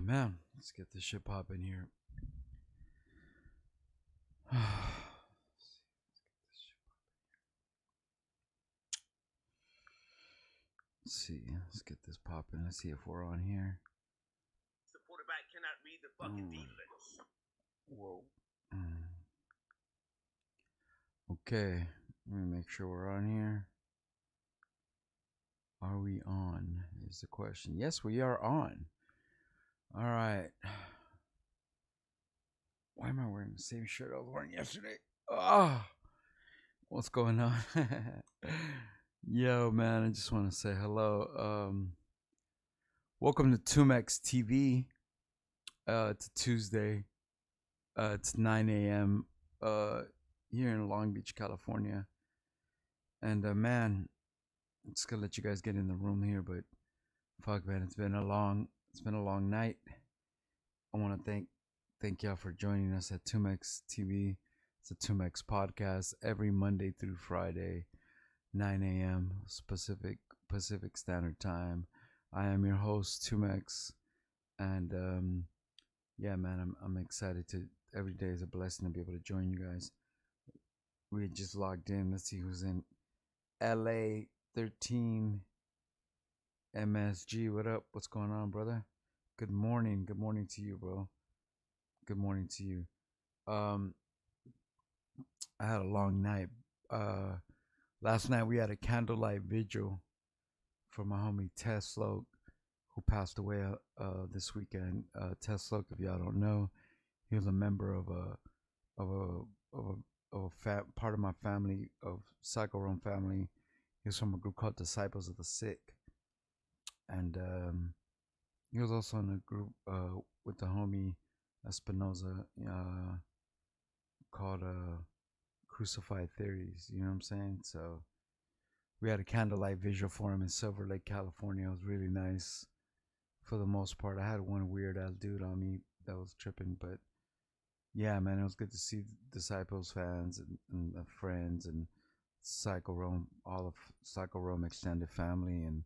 Man, let's get this shit popping here. Let's see. Let's get this popping. Let's see if we're on here. The quarterback cannot read the fucking defense. Whoa. Okay. Let me make sure we're on here. Are we on? Is the question. Yes, we are on. All right. Why am I wearing the same shirt I was wearing yesterday? Ah, what's going on? Yo, man, I just want to say hello. Welcome to 2Mex TV. It's Tuesday. It's 9 a.m. Here in Long Beach, California. And man, I'm just gonna let you guys get in the room here, but fuck, man, it's been a long night. I want to thank y'all for joining us at 2Mex TV. It's a 2Mex podcast every Monday through Friday, 9 a.m. Pacific Standard Time. I am your host, 2Mex, and yeah, man, I'm excited to. Every day is a blessing to be able to join you guys. We just logged in. Let's see who's in LA 13 MSG. What up? What's going on, brother? Good morning. Good morning to you, bro. Good morning to you. I had a long night. Last night we had a candlelight vigil for my homie Tess Sloke, who passed away this weekend. Tess Sloke, if y'all don't know, he was a member of a part of my family, of Psycho Rome family. He was from a group called Disciples of the Sick, and he was also in a group with the homie Espinoza called Crucified Theories. You know what I'm saying? So we had a candlelight visual for him in Silver Lake, California. It was really nice for the most part. I had one weird ass dude on me that was tripping, but yeah, man, it was good to see Disciples fans and friends and Psycho Rome, all of Psycho Rome extended family, and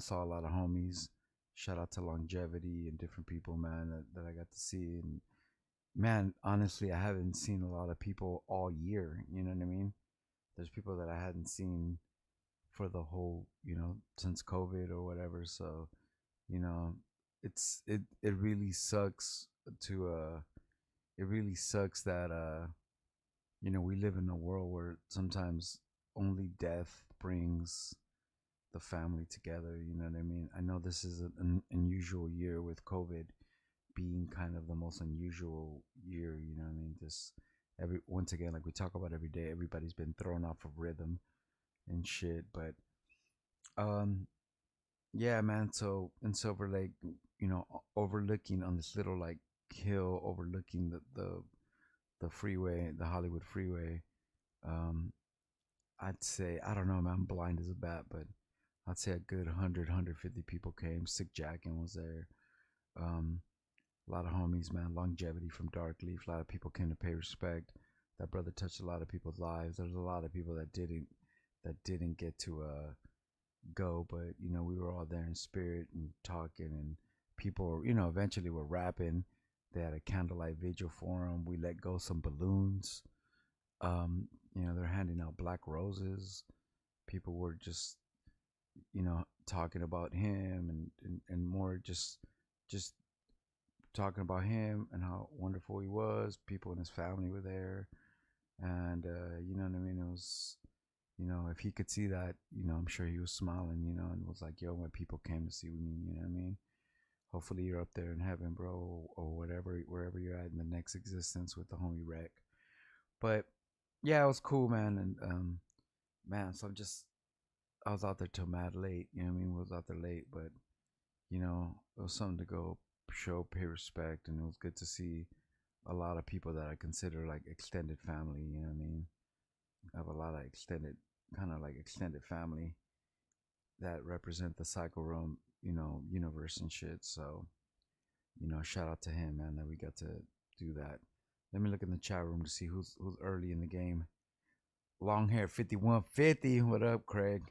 saw a lot of homies. Shout out to Longevity and different people, man, that I got to see. And man, honestly, I haven't seen a lot of people all year. You know what I mean? There's people that I hadn't seen for the whole, since COVID or whatever. So, you know, it really sucks to it really sucks that we live in a world where sometimes only death brings the family together. You know what I mean? I know this is an unusual year with COVID being kind of the most unusual year. You know what I mean? Just once again, like we talk about every day, everybody's been thrown off of rhythm and shit. But yeah, man. So in Silver Lake, overlooking on this little like hill, overlooking the freeway, the Hollywood freeway. Um, I'd say, I don't know, man, I'm blind as a bat, but I'd say a good 150 people came. Sick Jackin was there. Um, a lot of homies, man. Longevity from Darkleaf. A lot of people came to pay respect. That brother touched a lot of people's lives. There's a lot of people that didn't get to go, but we were all there in spirit and talking, and people, eventually were rapping. They had a candlelight vigil for him. We let go some balloons. They're handing out black roses. People were just, talking about him and more just talking about him and how wonderful he was. People in his family were there. And, you know what I mean? It was, if he could see that, I'm sure he was smiling, and was like, yo, my people came to see me, you know what I mean? Hopefully you're up there in heaven, bro, or whatever, wherever you're at in the next existence with the homie Rec. But yeah, it was cool, man. And man, so I was out there till mad late. You know what I mean? I was out there late, but it was something to go pay respect, and it was good to see a lot of people that I consider like extended family. You know what I mean? I have a lot of extended family that represent the Psycho Rome, universe and shit. So, shout out to him, man, that we got to do that. Let me look in the chat room to see who's early in the game. Long hair 5150. What up, Craig?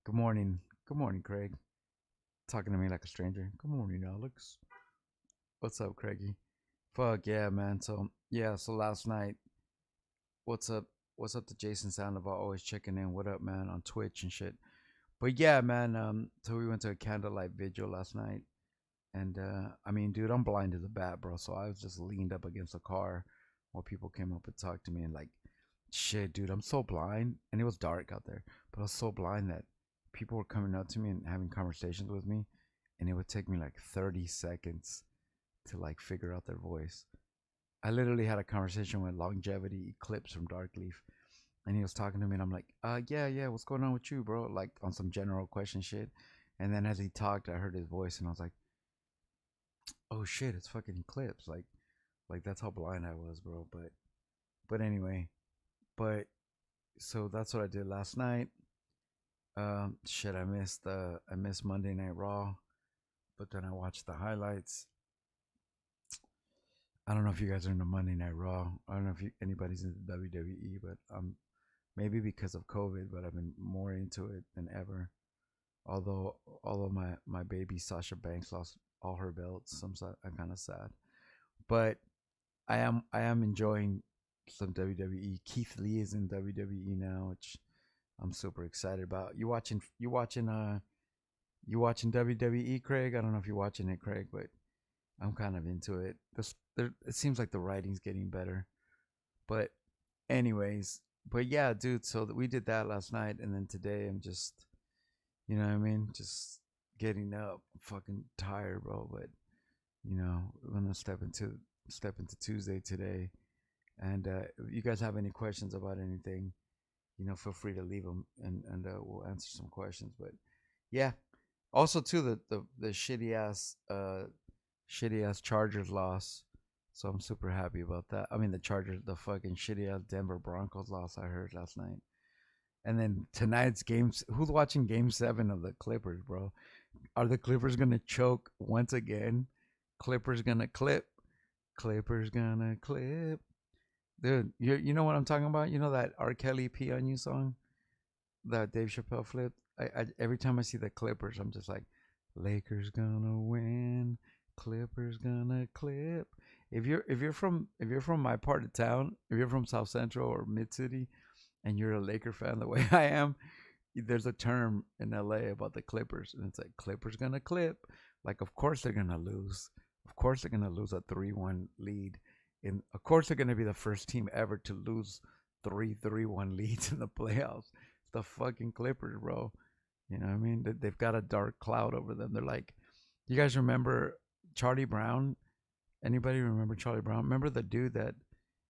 Good morning. Good morning, Craig. Talking to me like a stranger. Good morning, Alex. What's up, Craigie? Fuck yeah, man. So yeah, so last night, what's up? What's up to Jason Sandoval? Always checking in. What up, man? On Twitch and shit. But yeah, man. So we went to a candlelight vigil last night, and I mean, dude, I'm blind as a bat, bro. So I was just leaned up against a car while people came up and talked to me, and like, shit, dude, I'm so blind, and it was dark out there, but I was so blind that people were coming up to me and having conversations with me, and it would take me like 30 seconds to like figure out their voice. I literally had a conversation with Longevity Eclipse from Darkleaf, and he was talking to me, and I'm like, yeah, yeah, what's going on with you, bro? Like on some general question shit. And then as he talked, I heard his voice, and I was like, oh shit, it's fucking Eclipse. Like that's how blind I was, bro. But anyway, but so that's what I did last night. Shit, I missed Monday Night Raw, but then I watched the highlights. I don't know if you guys are into Monday Night Raw. I don't know if anybody's into WWE, but maybe because of COVID, but I've been more into it than ever. Although my baby Sasha Banks lost all her belts, I'm kind of sad. But I am enjoying some WWE. Keith Lee is in WWE now, which I'm super excited about. You watching WWE, Craig? I don't know if you're watching it, Craig, but I'm kind of into it. It seems like the writing's getting better. But anyways, but yeah, dude. So we did that last night, and then today I'm just, you know what I mean, just getting up. I'm fucking tired, bro. But we're gonna step into Tuesday today. And if you guys have any questions about anything, feel free to leave them, and we'll answer some questions. But yeah, also too the shitty ass Chargers loss. So I'm super happy about that. I mean the fucking shitty ass Denver Broncos loss I heard last night. And then tonight's games. Who's watching Game 7 of the Clippers, bro? Are the Clippers gonna choke once again? Clippers gonna clip. Clippers gonna clip. Dude, you know what I'm talking about? You know that R. Kelly P on You song that Dave Chappelle flipped? Every time I see the Clippers, I'm just like, Lakers gonna win. Clippers gonna clip. If you're from my part of town, if you're from South Central or Mid City, and you're a Laker fan the way I am, there's a term in LA about the Clippers, and it's like Clippers gonna clip. Like, of course they're gonna lose. Of course they're gonna lose a 3-1 lead. And of course they're gonna be the first team ever to lose 3-1 leads in the playoffs. It's the fucking Clippers, bro. You know what I mean? They've got a dark cloud over them. They're like, you guys remember Charlie Brown? Anybody remember Charlie Brown? Remember the dude that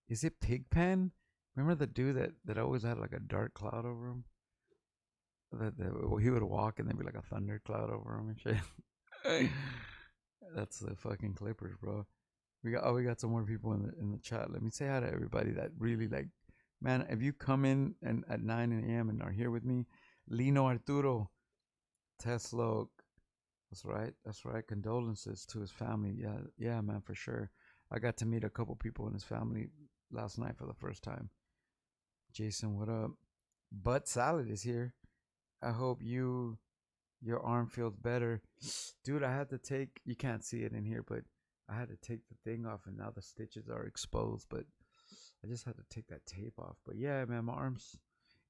is it Pigpen? Remember the dude that always had like a dark cloud over him? That he would walk and there'd be like a thunder cloud over him and shit. That's the fucking Clippers, bro. We got some more people in the chat. Let me say hi to everybody that really like. Man, if you come in and at 9 a.m. and are here with me, Lino Arturo, Tesla. That's right. That's right. Condolences to his family. Yeah, yeah, man, for sure. I got to meet a couple people in his family last night for the first time. Jason, what up? Butt Salad is here. I hope your arm feels better. Dude, I had to take, you can't see it in here, but I had to take the thing off and now the stitches are exposed, but I just had to take that tape off. But yeah, man, my arms,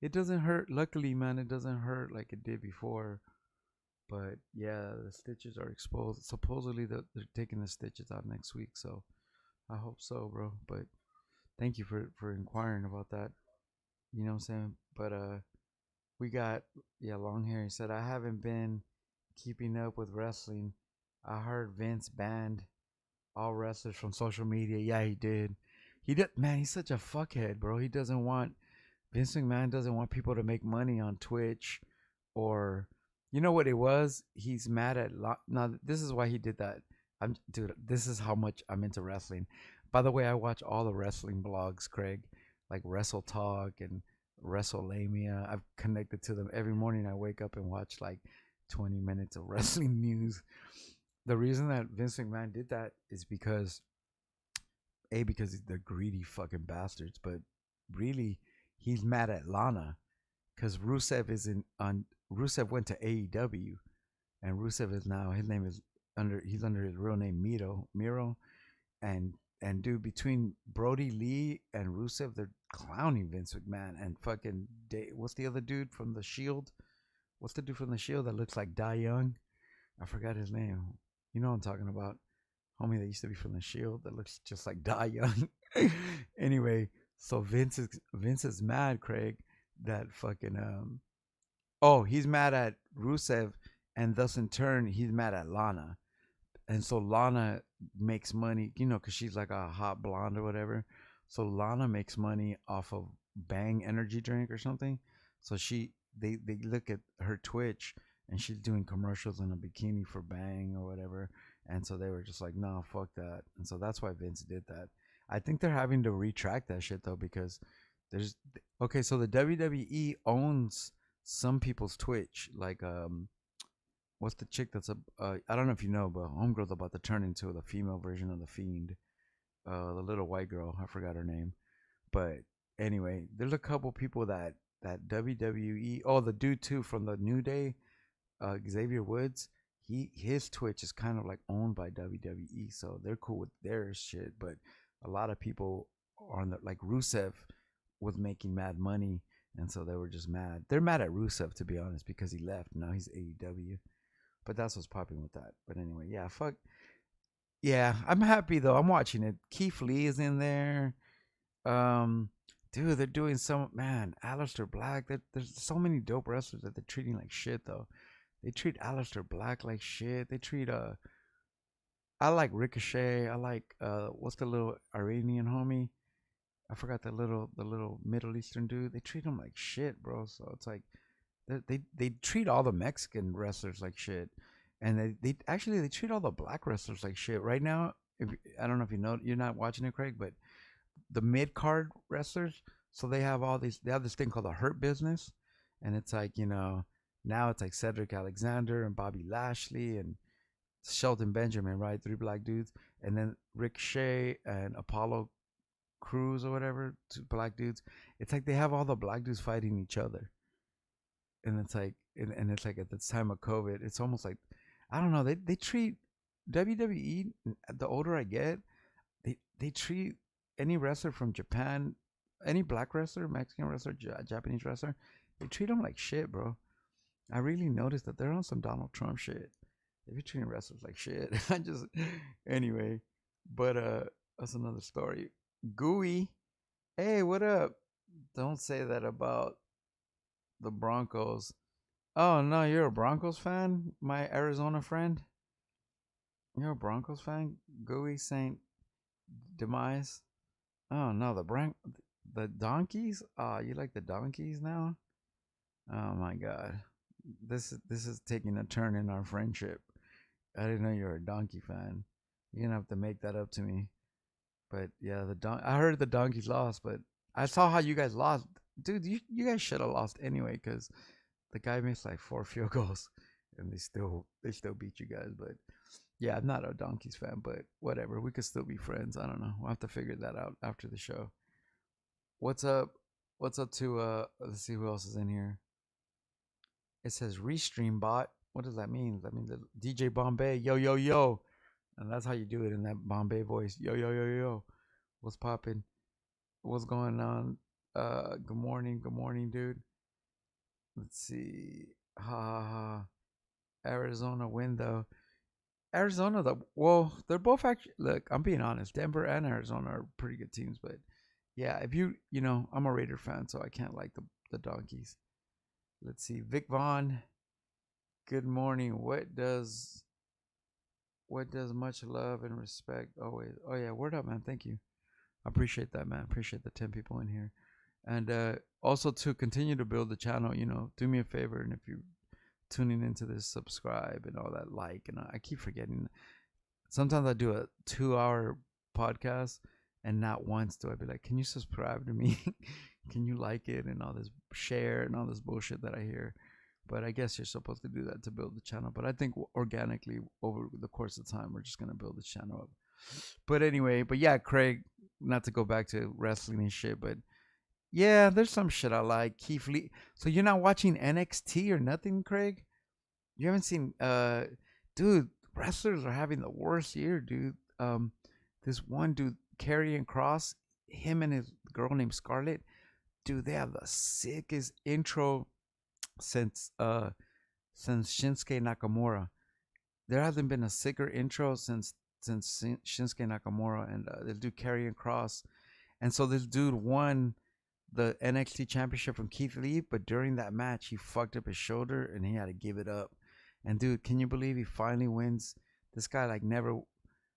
it doesn't hurt. Luckily, man, it doesn't hurt like it did before. But yeah, the stitches are exposed. Supposedly they're taking the stitches out next week, so I hope so, bro. But thank you for inquiring about that. You know what I'm saying? But we got, yeah, long hair. He said I haven't been keeping up with wrestling. I heard Vince banned all wrestlers from social media. Yeah, he did. He did. Man, he's such a fuckhead, bro. He doesn't want Vince McMahon doesn't want people to make money on Twitch, or you know what it was. He's mad at now. This is why he did that. Dude. This is how much I'm into wrestling. By the way, I watch all the wrestling blogs, Craig, like Wrestle Talk and WrestleLamia. I've connected to them every morning. I wake up and watch like 20 minutes of wrestling news. The reason that Vince McMahon did that is because they're greedy fucking bastards, but really he's mad at Lana because Rusev is in on Rusev went to AEW, and Rusev is now his name is he's under his real name Miro, and dude, between Brody Lee and Rusev, they're clowning Vince McMahon and fucking what's the other dude from the Shield? What's the dude from the Shield that looks like Die Young? I forgot his name. You know what I'm talking about? Homie that used to be from the Shield that looks just like Die Young. Anyway, so Vince is mad, Craig, that fucking oh, he's mad at Rusev, and thus in turn he's mad at Lana. And so Lana makes money, because she's like a hot blonde or whatever. So Lana makes money off of Bang energy drink or something. So they look at her Twitch, and she's doing commercials in a bikini for Bang or whatever. And so they were just like, no, fuck that. And so that's why Vince did that. I think they're having to retract that shit though, because there's okay. So the WWE owns some people's Twitch, like what's the chick that's a I don't know if you know, but Homegirl's about to turn into the female version of the Fiend. The little white girl, I forgot her name. But anyway, there's a couple people that WWE. Oh, the dude too from the New Day, Xavier Woods. His Twitch is kind of like owned by WWE, so they're cool with their shit. But a lot of people are on the like Rusev was making mad money, and so they were just mad. They're mad at Rusev, to be honest, because he left. Now he's AEW. But that's what's popping with that. But anyway, yeah, fuck. Yeah, I'm happy though. I'm watching it. Keith Lee is in there. Um, dude, they're doing some man. Aleister Black. There's so many dope wrestlers that they're treating like shit though. They treat Aleister Black like shit. They treat I like Ricochet. I like what's the little Iranian homie? I forgot the little Middle Eastern dude. They treat him like shit, bro. So it's like they treat all the Mexican wrestlers like shit, and they actually they treat all the black wrestlers like shit. Right now, if I don't know if you know, you're not watching it, Craig, but the mid card wrestlers, so they have all these. They have this thing called the Hurt Business, and it's like now it's like Cedric Alexander and Bobby Lashley and Shelton Benjamin, right? Three black dudes, and then Ricochet and Apollo Cruz or whatever, two black dudes. It's like they have all the black dudes fighting each other, and it's like and it's like at this time of COVID, it's almost like I don't know. They treat WWE. The older I get, they treat any wrestler from Japan, any black wrestler, Mexican wrestler, Japanese wrestler, they treat them like shit, bro. I really noticed that they're on some Donald Trump shit. They be treating wrestlers like shit. I just anyway, but that's another story. Gooey, hey, what up? Don't say that about the Broncos. Oh no, you're a Broncos fan, my Arizona friend. You're a Broncos fan, Gooey Saint Demise. Oh no, the Donkeys. Oh, you like the Donkeys now? Oh my God, this is taking a turn in our friendship. I didn't know you were a Donkey fan. You're gonna have to make that up to me. But yeah, I heard the Donkeys lost, but I saw how you guys lost, dude. You guys should have lost anyway, cause the guy missed like 4 field goals, and they still beat you guys. But yeah, I'm not a Donkeys fan, but whatever. We could still be friends. I don't know. We'll have to figure that out after the show. What's up? What's up to let's see who else is in here. It says Restream bot. What does that mean? That means DJ Bombay, yo yo yo. And that's how you do it in that Bombay voice. Yo yo yo yo. What's popping? What's going on? Good morning, dude. Let's see. Ha ha ha. Arizona win though. Arizona, well, they're both actually. Look, I'm being honest. Denver and Arizona are pretty good teams, but yeah, if I'm a Raider fan, so I can't like the Donkeys. Let's see, Vic Vaughn. Good morning. What does much love and respect always? Oh yeah, word up, man. Thank you. I appreciate that, man. Appreciate the 10 people in here, and also to continue to build the channel. Do me a favor, and if you tuning into this, subscribe and all that, like, and I keep forgetting. Sometimes I do a 2 hour podcast, and not once do I be like, "Can you subscribe to me? Can you like it?" and all this share and all this bullshit that I hear. But I guess you're supposed to do that to build the channel. But I think organically over the course of time, we're just gonna build the channel up. But anyway, yeah, Craig. Not to go back to wrestling and shit, but yeah, there's some shit I like. Keith Lee. So you're not watching NXT or nothing, Craig? You haven't seen dude, wrestlers are having the worst year, dude. This one dude, Karrion Cross, him and his girl named Scarlett, dude, they have the sickest intro since Shinsuke Nakamura. There hasn't been a sicker intro since Shinsuke Nakamura, and this dude Karrion Cross. And so this dude won the NXT championship from Keith Lee, but during that match he fucked up his shoulder and he had to give it up. And dude, can you believe he finally wins? This guy like never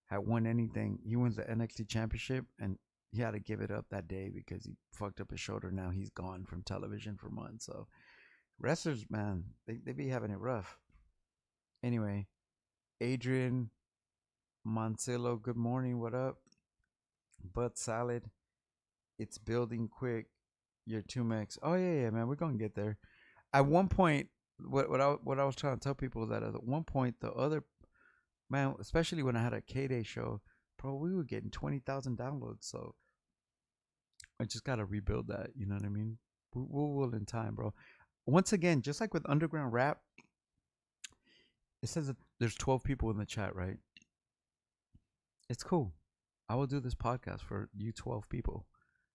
had won anything. He wins the NXT championship and he had to give it up that day because he fucked up his shoulder. Now he's gone from television for months. So wrestlers, man, they be having it rough. Anyway, Adrian Moncillo, good morning. What up? Butt salad. It's building quick. Your 2Mex. Oh yeah, man. We're gonna get there. At one point, what I was trying to tell people is that at one point the other man, especially when I had a K Day show, bro, we were getting 20,000 downloads. So I just gotta rebuild that. You know what I mean? We will in time, bro. Once again, just like with underground rap, it says that there's 12 people in the chat, right? It's cool. I will do this podcast for you 12 people.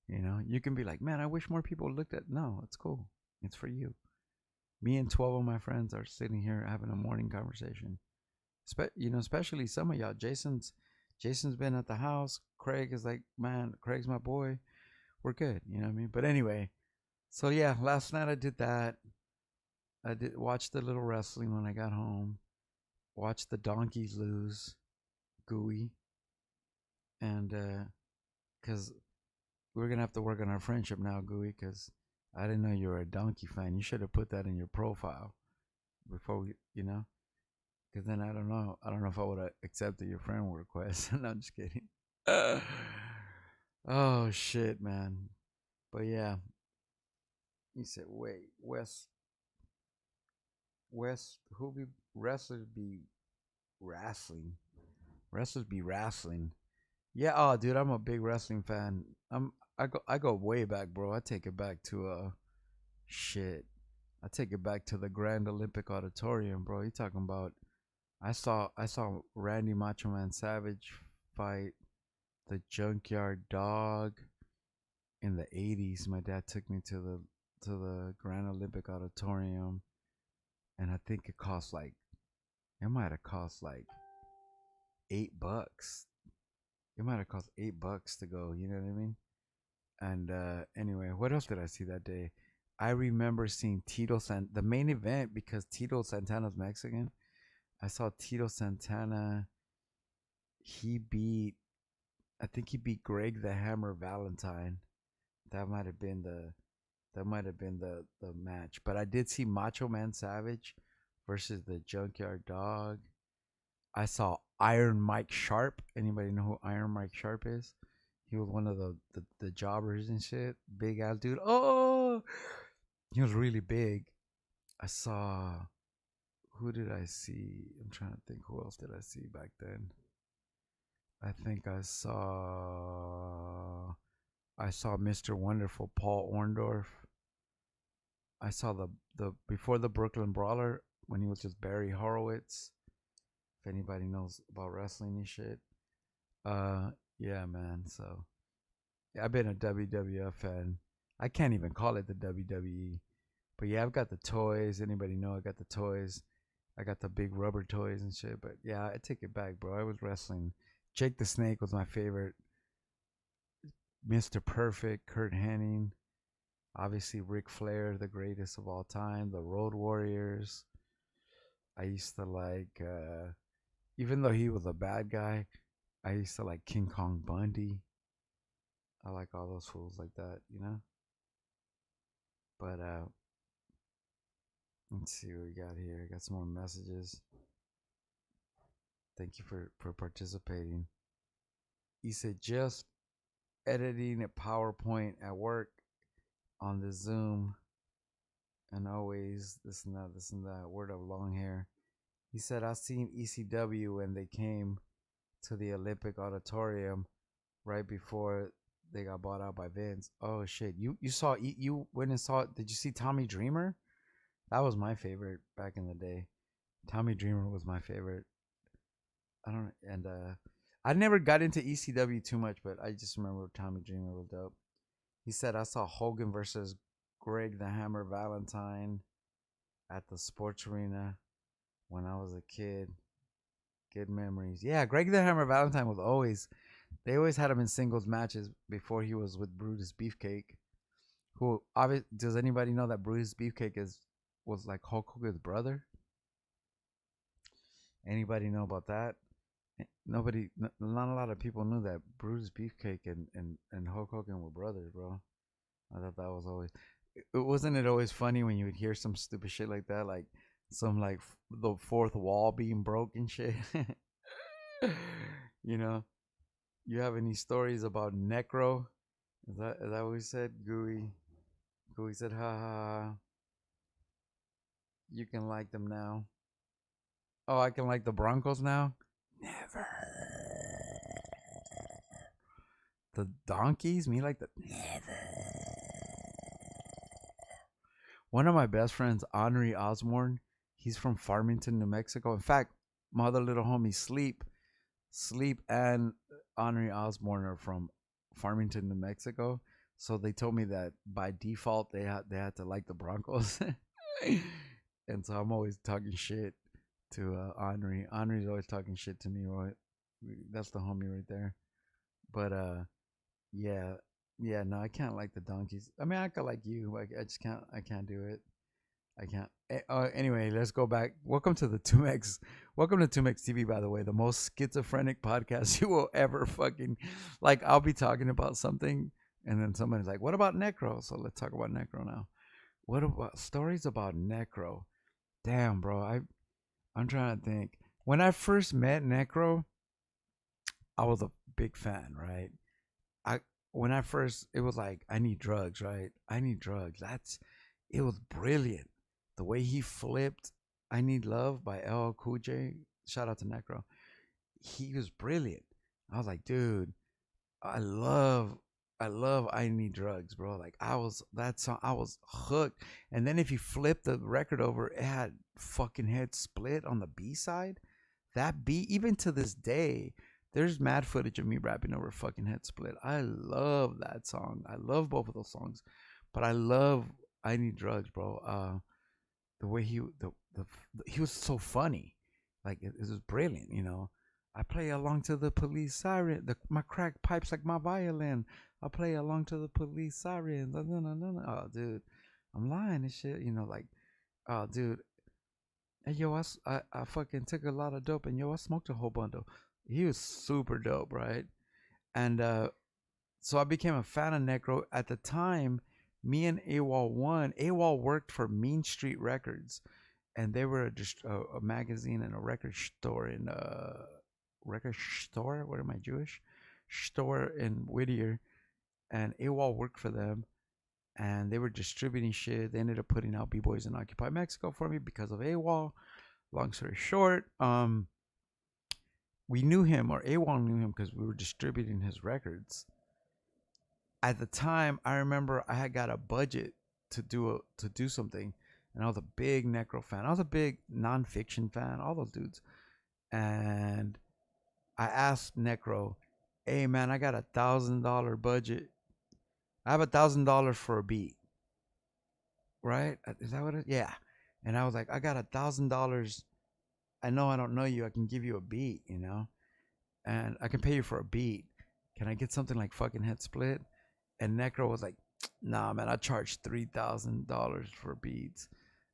You know, you can be like, man, I wish more people looked at. No, it's cool. It's for you. Me and 12 of my friends are sitting here having a morning conversation. Especially some of y'all. Jason's been at the house. Craig is like, man, Craig's my boy. We're good. You know what I mean? But anyway, so yeah, last night I did that. I did watch the little wrestling when I got home. Watched the donkeys lose, gooey, and because we're gonna have to work on our friendship now, gooey. Because I didn't know you were a donkey fan. You should have put that in your profile before we, you know. Because then I don't know. I don't know if I would have accepted your friend request. No, I'm just kidding. Oh shit, man. But yeah, he said, "Wait, West, who be wrestlers be wrestling? Wrestlers be wrestling. Yeah, oh, dude, I'm a big wrestling fan. I go way back, bro. I take it back to shit. I take it back to the Grand Olympic Auditorium, bro. You talking about? I saw Randy Macho Man Savage fight the Junkyard Dog in the '80s. My dad took me to the Grand Olympic Auditorium, and I think it might have cost like $8. It might have cost $8 to go. You know what I mean? And anyway, what else did I see that day? I remember seeing the main event because Tito Santana's Mexican. I saw Tito Santana. He beat, I think he beat Greg the Hammer Valentine. That might have been the match. But I did see Macho Man Savage versus the Junkyard Dog. I saw Iron Mike Sharp. Anybody know who Iron Mike Sharp is? He was one of the jobbers and shit. Big ass dude. Oh, he was really big. I saw. Who did I see? I'm trying to think. Who else did I see back then? I think I saw Mr. Wonderful Paul Orndorff. I saw the before the Brooklyn Brawler when he was just Barry Horowitz. If anybody knows about wrestling and shit. Yeah, man. So yeah, I've been a WWF fan. I can't even call it the WWE. But yeah, I've got the toys. Anybody know I got the toys? I got the big rubber toys and shit. But yeah, I take it back, bro. I was wrestling. Jake the Snake was my favorite. Mr. Perfect, Kurt Hennig. Obviously, Ric Flair, the greatest of all time. The Road Warriors. I used to like, even though he was a bad guy, I used to like King Kong Bundy. I like all those fools like that, you know? But let's see what we got here. Got some more messages. Thank you for participating. He said just editing a PowerPoint at work on the Zoom and always this and that, this and that. Word of long hair. He said I seen ECW when they came to the Olympic Auditorium right before they got bought out by Vince. Oh shit! You went and saw it? Did you see Tommy Dreamer? That was my favorite back in the day. Tommy Dreamer was my favorite. I don't, and I never got into ECW too much, but I just remember Tommy Dreamer was dope. He said I saw Hogan versus Greg the Hammer Valentine at the sports arena when I was a kid. Good memories. Yeah, Greg the Hammer Valentine was always. They always had him in singles matches before he was with Brutus Beefcake. Who does anybody know that Brutus Beefcake was like Hulk Hogan's brother? Anybody know about that? Nobody, not a lot of people knew that Brutus Beefcake and Hulk Hogan were brothers, bro. I thought that was always. Wasn't it always funny when you would hear some stupid shit like that, like some like the fourth wall being broken shit. you know, you have any stories about Necro? Is that what we said? Gooey said, "Ha ha ha, you can like them now." Oh, I can like the Broncos now. Never. The Donkeys? Me like the never. One of my best friends, Henri Osborne, he's from Farmington, New Mexico. In fact, my other little homie, Sleep, and Henri Osborne are from Farmington, New Mexico. So they told me that by default they had to like the Broncos, and so I'm always talking shit to Henri. Henri's always talking shit to me. Right, that's the homie right there. But yeah, yeah. No, I can't like the Donkeys. I mean, I could like you. Like I just can't. I can't do it. I can't. Anyway, let's go back. Welcome to the 2Mex. Welcome to 2Mex TV, by the way, the most schizophrenic podcast you will ever fucking like. I'll be talking about something, and then somebody's like, "What about Necro?" So let's talk about Necro now. What about stories about Necro? Damn, bro. I'm trying to think. When I first met Necro, I was a big fan, right? I when I first it was like I need drugs, right? I need drugs. That's it was brilliant. The way he flipped I Need Love by LL Cool J. Shout out to Necro. He was brilliant. I was like, dude, I love I Need Drugs, bro. Like I was that song I was hooked. And then if you flip the record over, it had fucking Head Split on the B side. That beat, even to this day, there's mad footage of me rapping over fucking Head Split. I love that song. I love both of those songs. But I love I Need Drugs, bro. The way he was so funny. Like it was brilliant, you know. I play along to the police siren. My crack pipes like my violin. I play along to the police siren. Oh, dude, I'm lying and shit. You know, like, oh, dude, hey, yo, I fucking took a lot of dope and yo, I smoked a whole bundle. He was super dope, right? And so I became a fan of Necro. At the time, me and AWOL one. AWOL worked for Mean Street Records, and they were a magazine and a record store in record store. What am I Jewish? Store in Whittier, and AWOL worked for them, and they were distributing shit. They ended up putting out B Boys in Occupy Mexico for me because of AWOL. Long story short, we knew him, or AWOL knew him, because we were distributing his records. At the time, I remember I had got a budget to do something, and I was a big Necro fan. I was a big nonfiction fan, all those dudes. And I asked Necro, "Hey man, I got $1,000 budget. I have $1,000 for a beat, right? Is that what it? Yeah." And I was like, "I got $1,000. I know I don't know you. I can give you a beat, you know, and I can pay you for a beat. Can I get something like fucking Head Split?" And Necro was like, "Nah, man, I charge $3,000 for beats."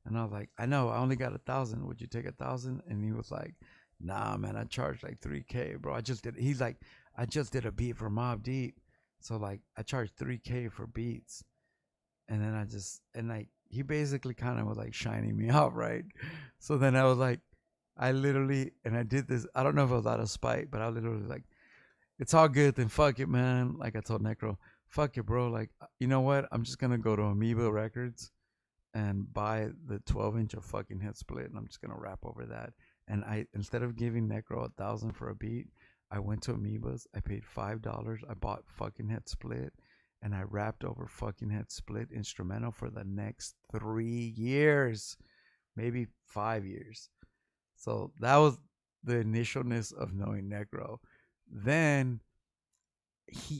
And I was like, "I know, I only got 1,000. Would you take 1,000?" And he was like, "Nah, man, I charge like 3K, bro. I just did." He's like, "I just did a beat for Mob Deep, so like I charged 3K for beats." And then like he basically kind of was like shining me out, right? So then I was like, I literally, and I did this. I don't know if it was out of spite, but I literally like, "It's all good, then fuck it, man." Like I told Necro, "Fuck it, bro. Like, you know what? I'm just gonna go to Amoeba Records and buy the 12-inch of fucking Head Split, and I'm just gonna rap over that." And I, instead of giving Necro 1,000 for a beat, I went to Amoeba's. I paid $5. I bought fucking Head Split, and I rapped over fucking Head Split instrumental for the next 3 years, maybe 5 years. So the initialness of knowing Necro. Then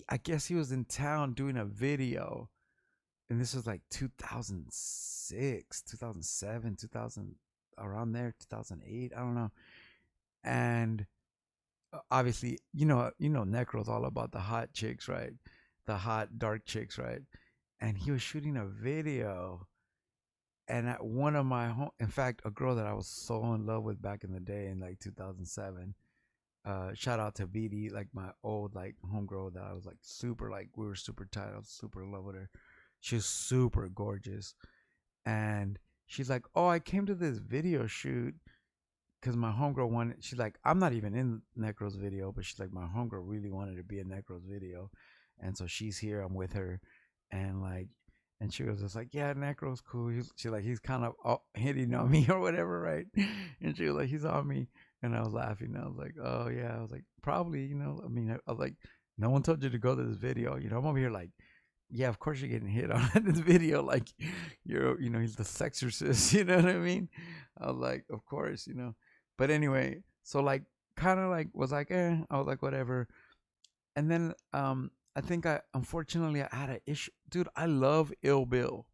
I guess he was in town doing a video, and this was like 2006, 2007, 2000, around there, 2008, I don't know. And obviously, Necro's all about the hot chicks, right? The hot dark chicks, right? And he was shooting a video, and at one of my in fact, a girl that I was so in love with back in the day in like 2007. Shout out to BD, like my old like homegirl that I was like super, like we were super tight. I was super in love with her. She was super gorgeous, and she's like, "Oh, I came to this video shoot because my homegirl wanted." She's like, "I'm not even in Necro's video," but she's like, "My homegirl really wanted to be in Necro's video," and so she's here. I'm with her, and like, and she was just like, "Yeah, Necro's cool." She's like, "He's kind of hitting on me or whatever, right?" And she was like, "He's on me," and I was laughing. I was like, "Oh yeah," I was like, "Probably, I mean, I was like, no one told you to go to this video, I'm over here like." Yeah, of course you're getting hit on in this video. Like, he's the sexorcist. You know what I mean? I was like, of course. But anyway, so like, kind of like was like, I was like, whatever. And then I think unfortunately I had an issue, dude. I love Ill Bill.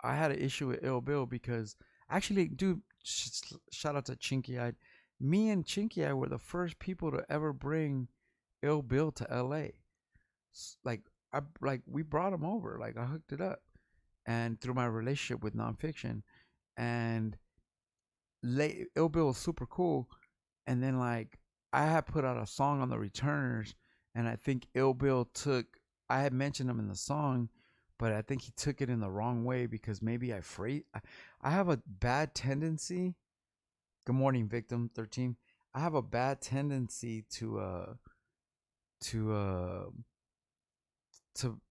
I had an issue with Ill Bill because actually, dude, shout out to Chinky Eyed. Me and Chinky Eye were the first people to ever bring Ill Bill to L.A. Like we brought him over. Like I hooked it up, and through my relationship with nonfiction, and Ill Bill was super cool. And then like I had put out a song on the Returners, and I think Ill Bill I had mentioned him in the song, but I think he took it in the wrong way because maybe I have a bad tendency. Good morning, victim 13. I have a bad tendency to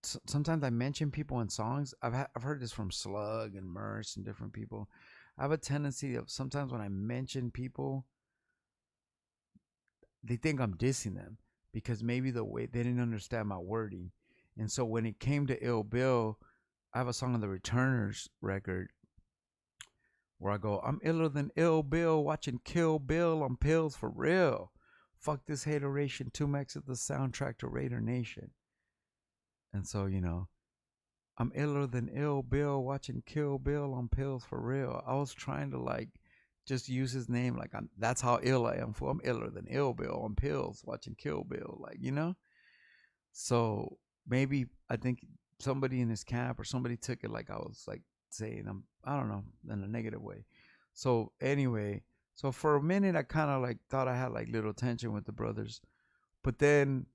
sometimes I mention people in songs. I've heard this from Slug and Merce and different people. I have a tendency of sometimes when I mention people, they think I'm dissing them because maybe the way they didn't understand my wording. And so when it came to Ill Bill, I have a song on the Returners record where I go, "I'm iller than Ill Bill, watching Kill Bill on pills for real. Fuck this hateration, 2Mex is the soundtrack to Raider Nation." And so, I'm iller than Ill Bill, watching Kill Bill on pills for real. I was trying to like just use his name like that's how ill I am. For I'm iller than Ill Bill on pills, watching Kill Bill, like. So maybe I think somebody in his camp or somebody took it like I was like saying I don't know, in a negative way. So anyway, so for a minute I kind of like thought I had like little tension with the brothers, but then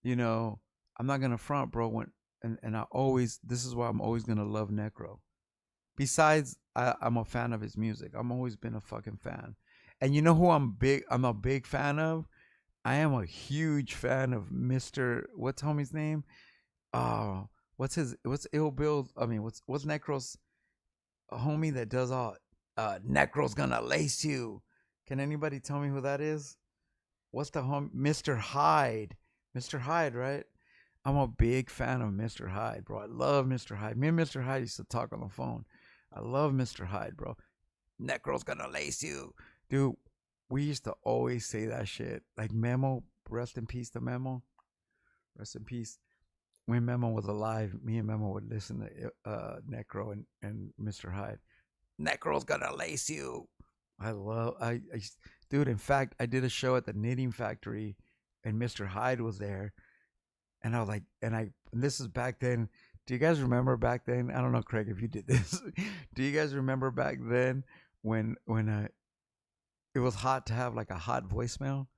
you know I'm not gonna front, bro. And I always, this is why I'm always gonna love Necro. Besides, I'm a fan of his music. I'm always been a fucking fan. And you know who I'm a big fan of? I am a huge fan of Mr. What's homie's name? Oh, what's Ill Bill's? I mean, what's Necro's homie that does all? Necro's gonna lace you. Can anybody tell me who that is? What's the home? Mr. Hyde. Mr. Hyde, right? I'm a big fan of Mr. Hyde, bro. I love Mr. Hyde. Me and Mr. Hyde used to talk on the phone. I love Mr. Hyde, bro. Necro's gonna lace you. Dude, we used to always say that shit. Like Memo, rest in peace to Memo. Rest in peace. When Memo was alive, me and Memo would listen to Necro and Mr. Hyde. Necro's gonna lace you. Dude, in fact, I did a show at the Knitting Factory and Mr. Hyde was there. And I was like, and this is back then. Do you guys remember back then? I don't know, Craig, if you did this. Do you guys remember back then when it was hot to have like a hot voicemail?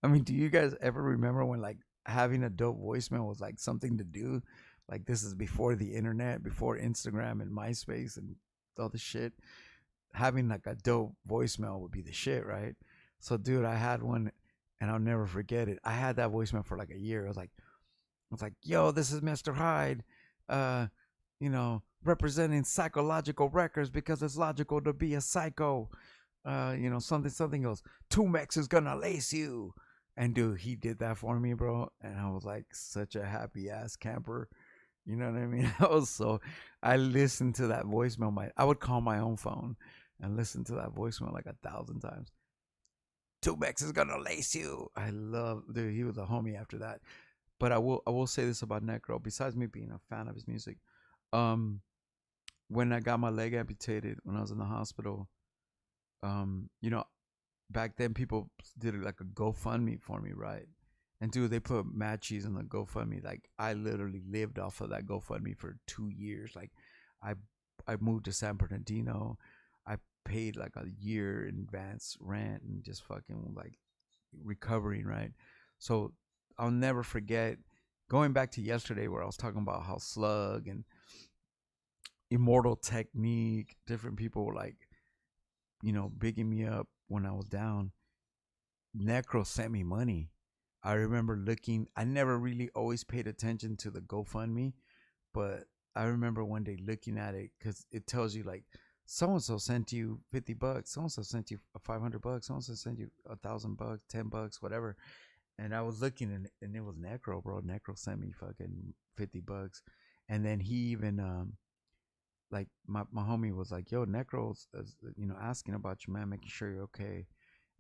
I mean, do you guys ever remember when like having a dope voicemail was like something to do? Like this is before the internet, before Instagram and MySpace and all the shit. Having like a dope voicemail would be the shit, right? So, dude, I had one, and I'll never forget it. I had that voicemail for like a year. I was like, yo, this is Mr. Hyde, representing psychological records because it's logical to be a psycho. Something goes, 2Mex is gonna lace you. And dude, he did that for me, bro. And I was like such a happy ass camper. You know what I mean? I listened to that voicemail. I would call my own phone and listen to that voicemail like 1,000 times. 2Mex is gonna lace you. I love, dude. He was a homie after that. But I will say this about Necro. Besides me being a fan of his music, um, when I got my leg amputated when I was in the hospital, you know, back then people did like a GoFundMe for me, right? And dude, they put mad cheese on the GoFundMe. Like I literally lived off of that GoFundMe for 2 years. Like I I moved to San Bernardino. I paid like a year in advance rent and just fucking like recovering, right? So I'll never forget going back to yesterday where I was talking about how Slug and Immortal Technique, different people were like, bigging me up when I was down. Necro sent me money. I remember looking, I never really always paid attention to the GoFundMe, but I remember one day looking at it because it tells you like so and so sent you $50, so and so sent you $500, so and so sent you $1,000, $10, whatever. And I was looking and it was Necro, bro. Necro sent me fucking $50, and then he even like my homie was like, "Yo, Necro's asking about you, man, making sure you're okay."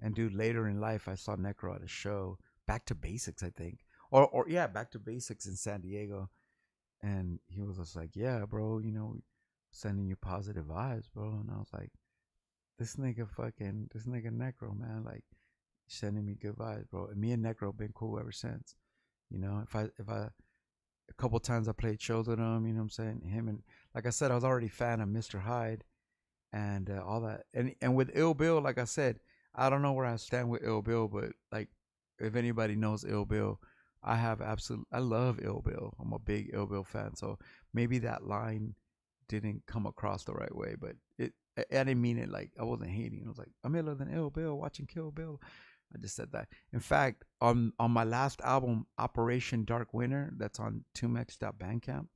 And dude, later in life, I saw Necro at a show, Back to Basics, I think, or yeah, Back to Basics in San Diego, and he was just like, "Yeah, bro, sending you positive vibes, bro." And I was like, this nigga Necro, man, like sending me good vibes, bro. And me and Necro been cool ever since. If I a couple times I played shows with him, you know what I'm saying? Him and like I said, I was already a fan of Mr. Hyde and all that. And with Ill Bill, like I said, I don't know where I stand with Ill Bill, but like if anybody knows Ill Bill, I love Ill Bill. I'm a big Ill Bill fan. So maybe that line didn't come across the right way, but I didn't mean it like I wasn't hating. I was like, I'm iller than Ill Bill watching Kill Bill. I just said that. In fact, on my last album, Operation Dark Winter, that's on 2mex.bandcamp,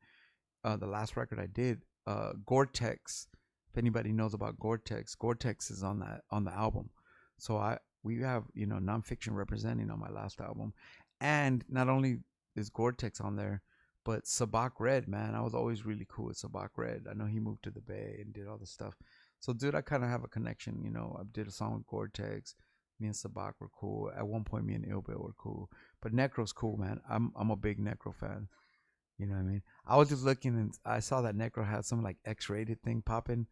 the last record I did, Gore-Tex. If anybody knows about Gore-Tex, Gore-Tex is on the album. So we have nonfiction representing on my last album, and not only is Gore-Tex on there, but Sabak Red, man, I was always really cool with Sabak Red. I know he moved to the Bay and did all this stuff. So, dude, I kind of have a connection. I did a song with Gore-Tex. Me and Sabak were cool. At one point, me and Ilbil were cool. But Necro's cool, man. I'm a big Necro fan. You know what I mean? I was just looking and I saw that Necro had some like X-rated thing popping.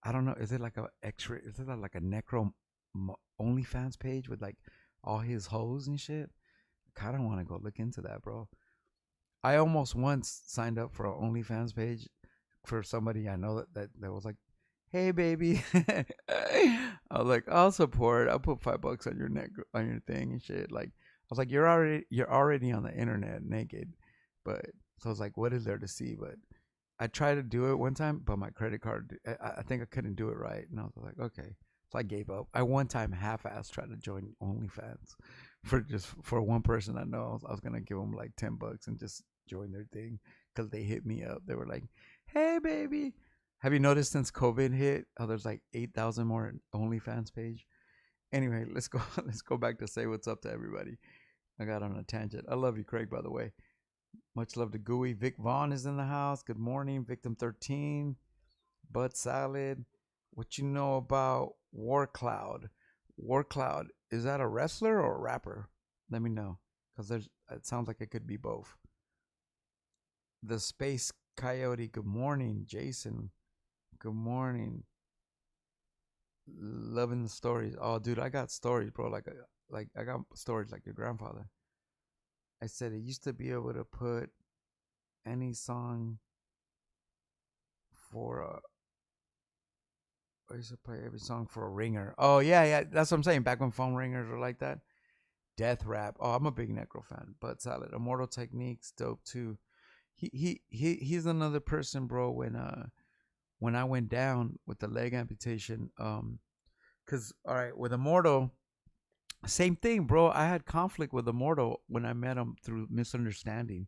I don't know. Is it like a X-ray? Is it like a Necro OnlyFans page with like all his hoes and shit? I kind of want to go look into that, bro. I almost once signed up for an OnlyFans page for somebody I know that was like, "Hey, baby," I was like, "I'll support. I'll put $5 on your neck on your thing and shit." Like, I was like, "You're already on the internet naked," but so I was like, "What is there to see?" But I tried to do it one time, but my credit card, I think I couldn't do it right, and I was like, "Okay." So I gave up. I one time half-ass tried to join OnlyFans for one person I know. I was gonna give them like $10 and just join their thing because they hit me up. They were like, "Hey, baby." Have you noticed since COVID hit, how there's like 8,000 more OnlyFans page? Anyway, let's go. Let's go back to say what's up to everybody. I got on a tangent. I love you, Craig. By the way, much love to Gooey. Vic Vaughn is in the house. Good morning, Victim 13. Bud Salad. What you know about War Cloud? War Cloud, is that a wrestler or a rapper? Let me know, because it sounds like it could be both. The Space Coyote. Good morning, Jason. Good morning. Loving the stories. Oh, dude, I got stories, bro. Like I got stories like your grandfather. I said it used to be able to put any song for I used to play every song for a ringer. Oh yeah, yeah, that's what I'm saying. Back when phone ringers were like that. Death rap. Oh, I'm a big Necro fan. Bud Salad. Immortal Techniques, dope too. He's another person, bro. When I went down with the leg amputation, cause all right, with Immortal, same thing, bro. I had conflict with Immortal when I met him through misunderstanding.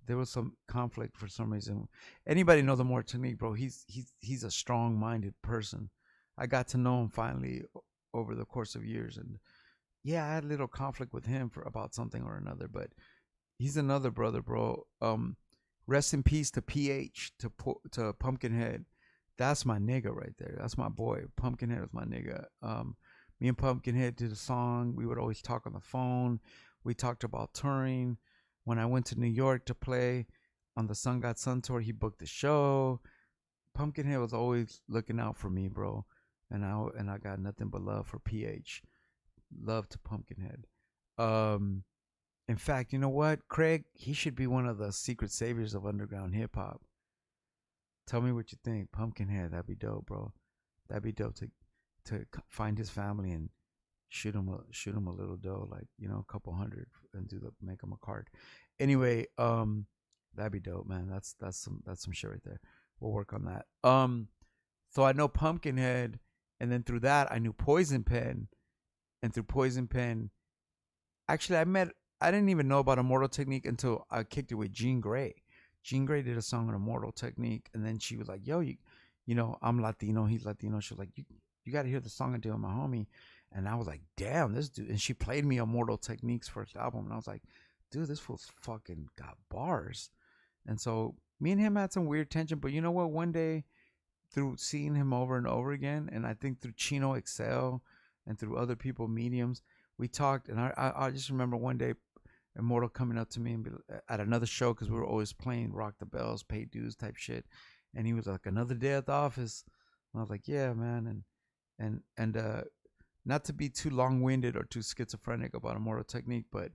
There was some conflict for some reason. Anybody know the more technique, bro? He's a strong-minded person. I got to know him finally over the course of years, and yeah, I had a little conflict with him for about something or another. But he's another brother, bro. Rest in peace to PH to Pumpkinhead. That's my nigga right there. That's my boy. Pumpkinhead is my nigga. Me and Pumpkinhead did a song. We would always talk on the phone. We talked about touring. When I went to New York to play on the Sun God Sun tour, he booked the show. Pumpkinhead was always looking out for me, bro. And I got nothing but love for PH. Love to Pumpkinhead. Um, in fact, you know what, Craig? He should be one of the secret saviors of underground hip hop. Tell me what you think, Pumpkinhead. That'd be dope, bro. That'd be dope to find his family and shoot him a little dough, like a couple hundred, and make him a card. Anyway, that'd be dope, man. That's some shit right there. We'll work on that. So I know Pumpkinhead, and then through that I knew Poison Pen, and through Poison Pen, actually I didn't even know about Immortal Technique until I kicked it with Jean Grey. Jean Grey did a song on Immortal Technique, and then she was like, "Yo, I'm Latino, he's Latino." She was like, "You got to hear the song I did with my homie," and I was like, "Damn, this dude!" And she played me Immortal Technique's first album, and I was like, "Dude, this fool's fucking got bars." And so me and him had some weird tension, but you know what? One day, through seeing him over and over again, and I think through Chino Excel and through other people mediums, we talked, and I just remember one day Immortal coming up to me and at another show, because we were always playing Rock the Bells, Pay Dues type shit, and he was like, "Another day at the office." And I was like, "Yeah, man," and not to be too long winded or too schizophrenic about Immortal Technique, but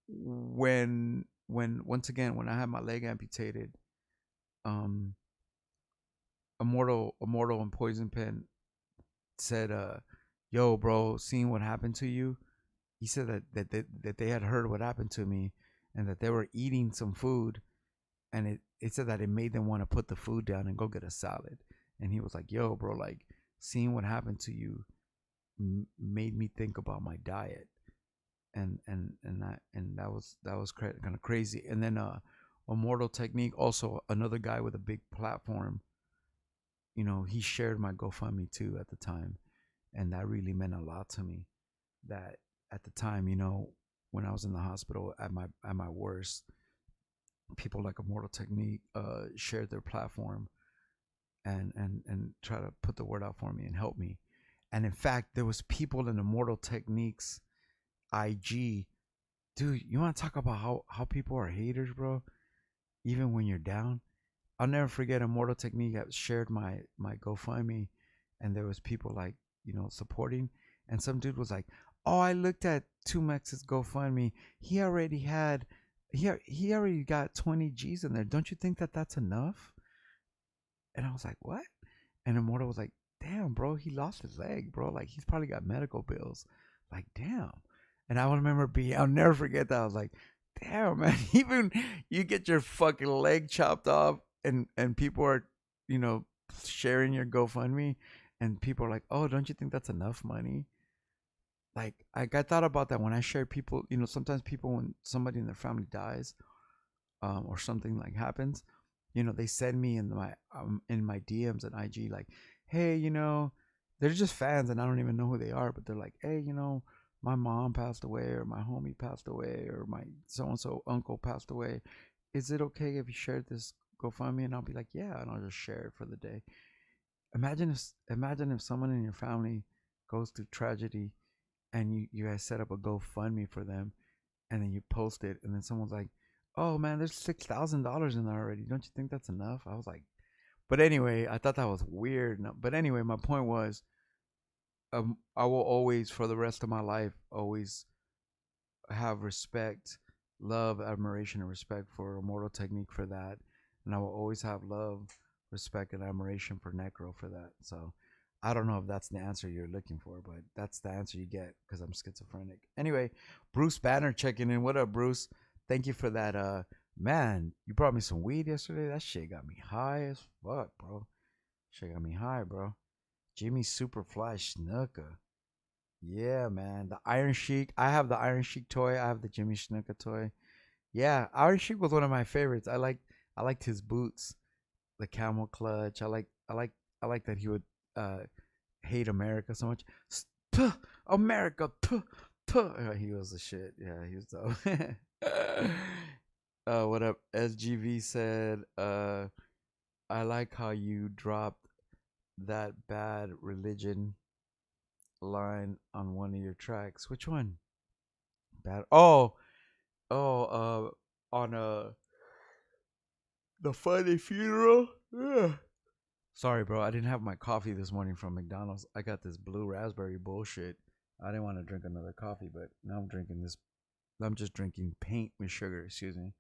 when once again when I had my leg amputated, um, Immortal and Poison Pen said, "Yo, bro, seeing what happened to you." He said that they had heard what happened to me, and that they were eating some food, and it said that it made them want to put the food down and go get a salad. And he was like, "Yo, bro, like seeing what happened to you made me think about my diet." And that was kind of crazy. And then Immortal Technique, also another guy with a big platform, he shared my GoFundMe too at the time, and that really meant a lot to me. That at the time, when I was in the hospital at my worst, people like Immortal Technique shared their platform and try to put the word out for me and help me. And in fact, there was people in Immortal Techniques IG. Dude, you want to talk about how people are haters, bro? Even when you're down. I'll never forget Immortal Technique shared my GoFundMe, and there was people like supporting, and some dude was like, "Oh, I looked at 2Mex's GoFundMe. He already got 20 G's in there. Don't you think that that's enough?" And I was like, "What?" And Immortal was like, "Damn, bro, he lost his leg, bro. Like he's probably got medical bills. Like, damn." And I'll never forget that. I was like, "Damn, man, even you get your fucking leg chopped off, and people are, you know, sharing your GoFundMe, and people are like, oh, don't you think that's enough money?" Like, I thought about that when I share people. Sometimes people, when somebody in their family dies, or something like happens, they send me in my DMs and IG like, "Hey, they're just fans and I don't even know who they are, but they're like, hey, my mom passed away, or my homie passed away, or my so and so uncle passed away. Is it okay if you share this GoFundMe?" And I'll be like, "Yeah," and I'll just share it for the day. Imagine if someone in your family goes through tragedy, and you guys set up a GoFundMe for them, and then you post it, and then someone's like, "Oh man, there's $6,000 in there already. Don't you think that's enough?" I was like, but anyway, I thought that was weird. No, but anyway, my point was, I will always, for the rest of my life, always have respect, love, admiration, and respect for Immortal Technique for that, and I will always have love, respect, and admiration for Necro for that. So I don't know if that's the answer you're looking for, but that's the answer you get because I'm schizophrenic. Anyway, Bruce Banner checking in. What up, Bruce? Thank you for that. Man, you brought me some weed yesterday. That shit got me high as fuck, bro. Shit got me high, bro. Jimmy Superfly Snuka. Yeah, man. The Iron Sheik. I have the Iron Sheik toy. I have the Jimmy Snuka toy. Yeah, Iron Sheik was one of my favorites. I liked his boots, the camel clutch. I like that he would uh hate America so much. Puh, America, puh, puh. He was the shit. Yeah, he was dope. What up? SGV said, I like how you dropped that bad religion line on one of your tracks. Which one? Bad. Oh, on the Funny funeral. Yeah. Sorry, bro. I didn't have my coffee this morning from McDonald's. I got this blue raspberry bullshit. I didn't want to drink another coffee, but now I'm drinking this. I'm just drinking paint with sugar. Excuse me.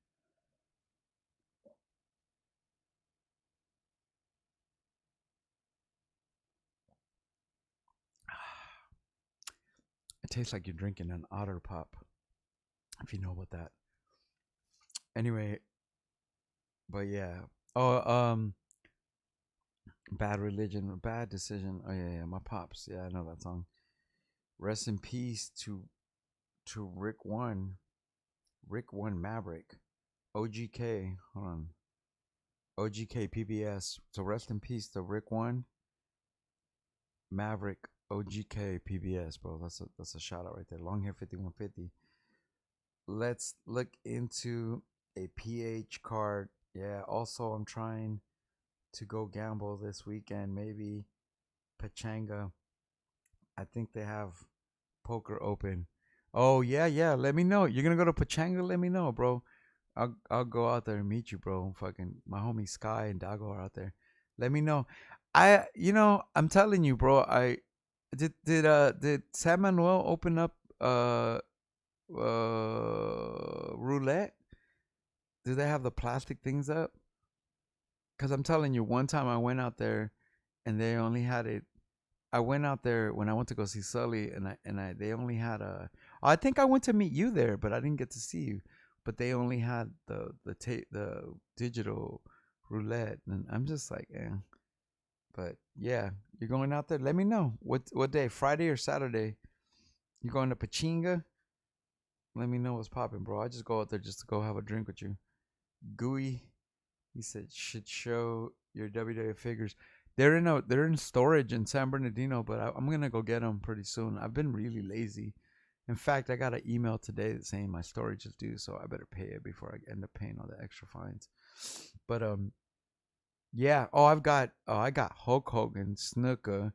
It tastes like you're drinking an otter pop, if you know about that. Anyway, but yeah. Oh, Bad Religion, Bad Decision. Oh yeah, yeah. My pops. Yeah, I know that song. Rest in peace to Rick One Maverick, OGK. Hold on, OGK PBS. So rest in peace to Rick One Maverick, OGK PBS, bro. That's a shout out right there. Long hair 5150. Let's look into a PH card. Yeah. Also, I'm trying to go gamble this weekend. Maybe Pachanga. I think they have poker open. Oh yeah, yeah. Let me know. You're gonna go to Pachanga? Let me know, bro. I'll go out there and meet you, bro. Fucking my homie Sky and Dago are out there. Let me know. I'm telling you, bro. I did San Manuel open up roulette? Do they have the plastic things up? Cause I'm telling you, one time I went out there and they only had it. I went out there when I went to go see Sully, and they only had a. I think I went to meet you there, but I didn't get to see you. But they only had the digital roulette, and I'm just like, eh. But yeah, you're going out there. Let me know what day, Friday or Saturday. You going to Pachinga? Let me know what's popping, bro. I just go out there just to go have a drink with you. Gooey, he said, should show your WWF figures. They're in storage in San Bernardino, but I'm gonna go get them pretty soon. I've been really lazy. In fact, I got an email today saying my storage is due, so I better pay it before I end up paying all the extra fines. But yeah. I got Hulk Hogan, Snuka,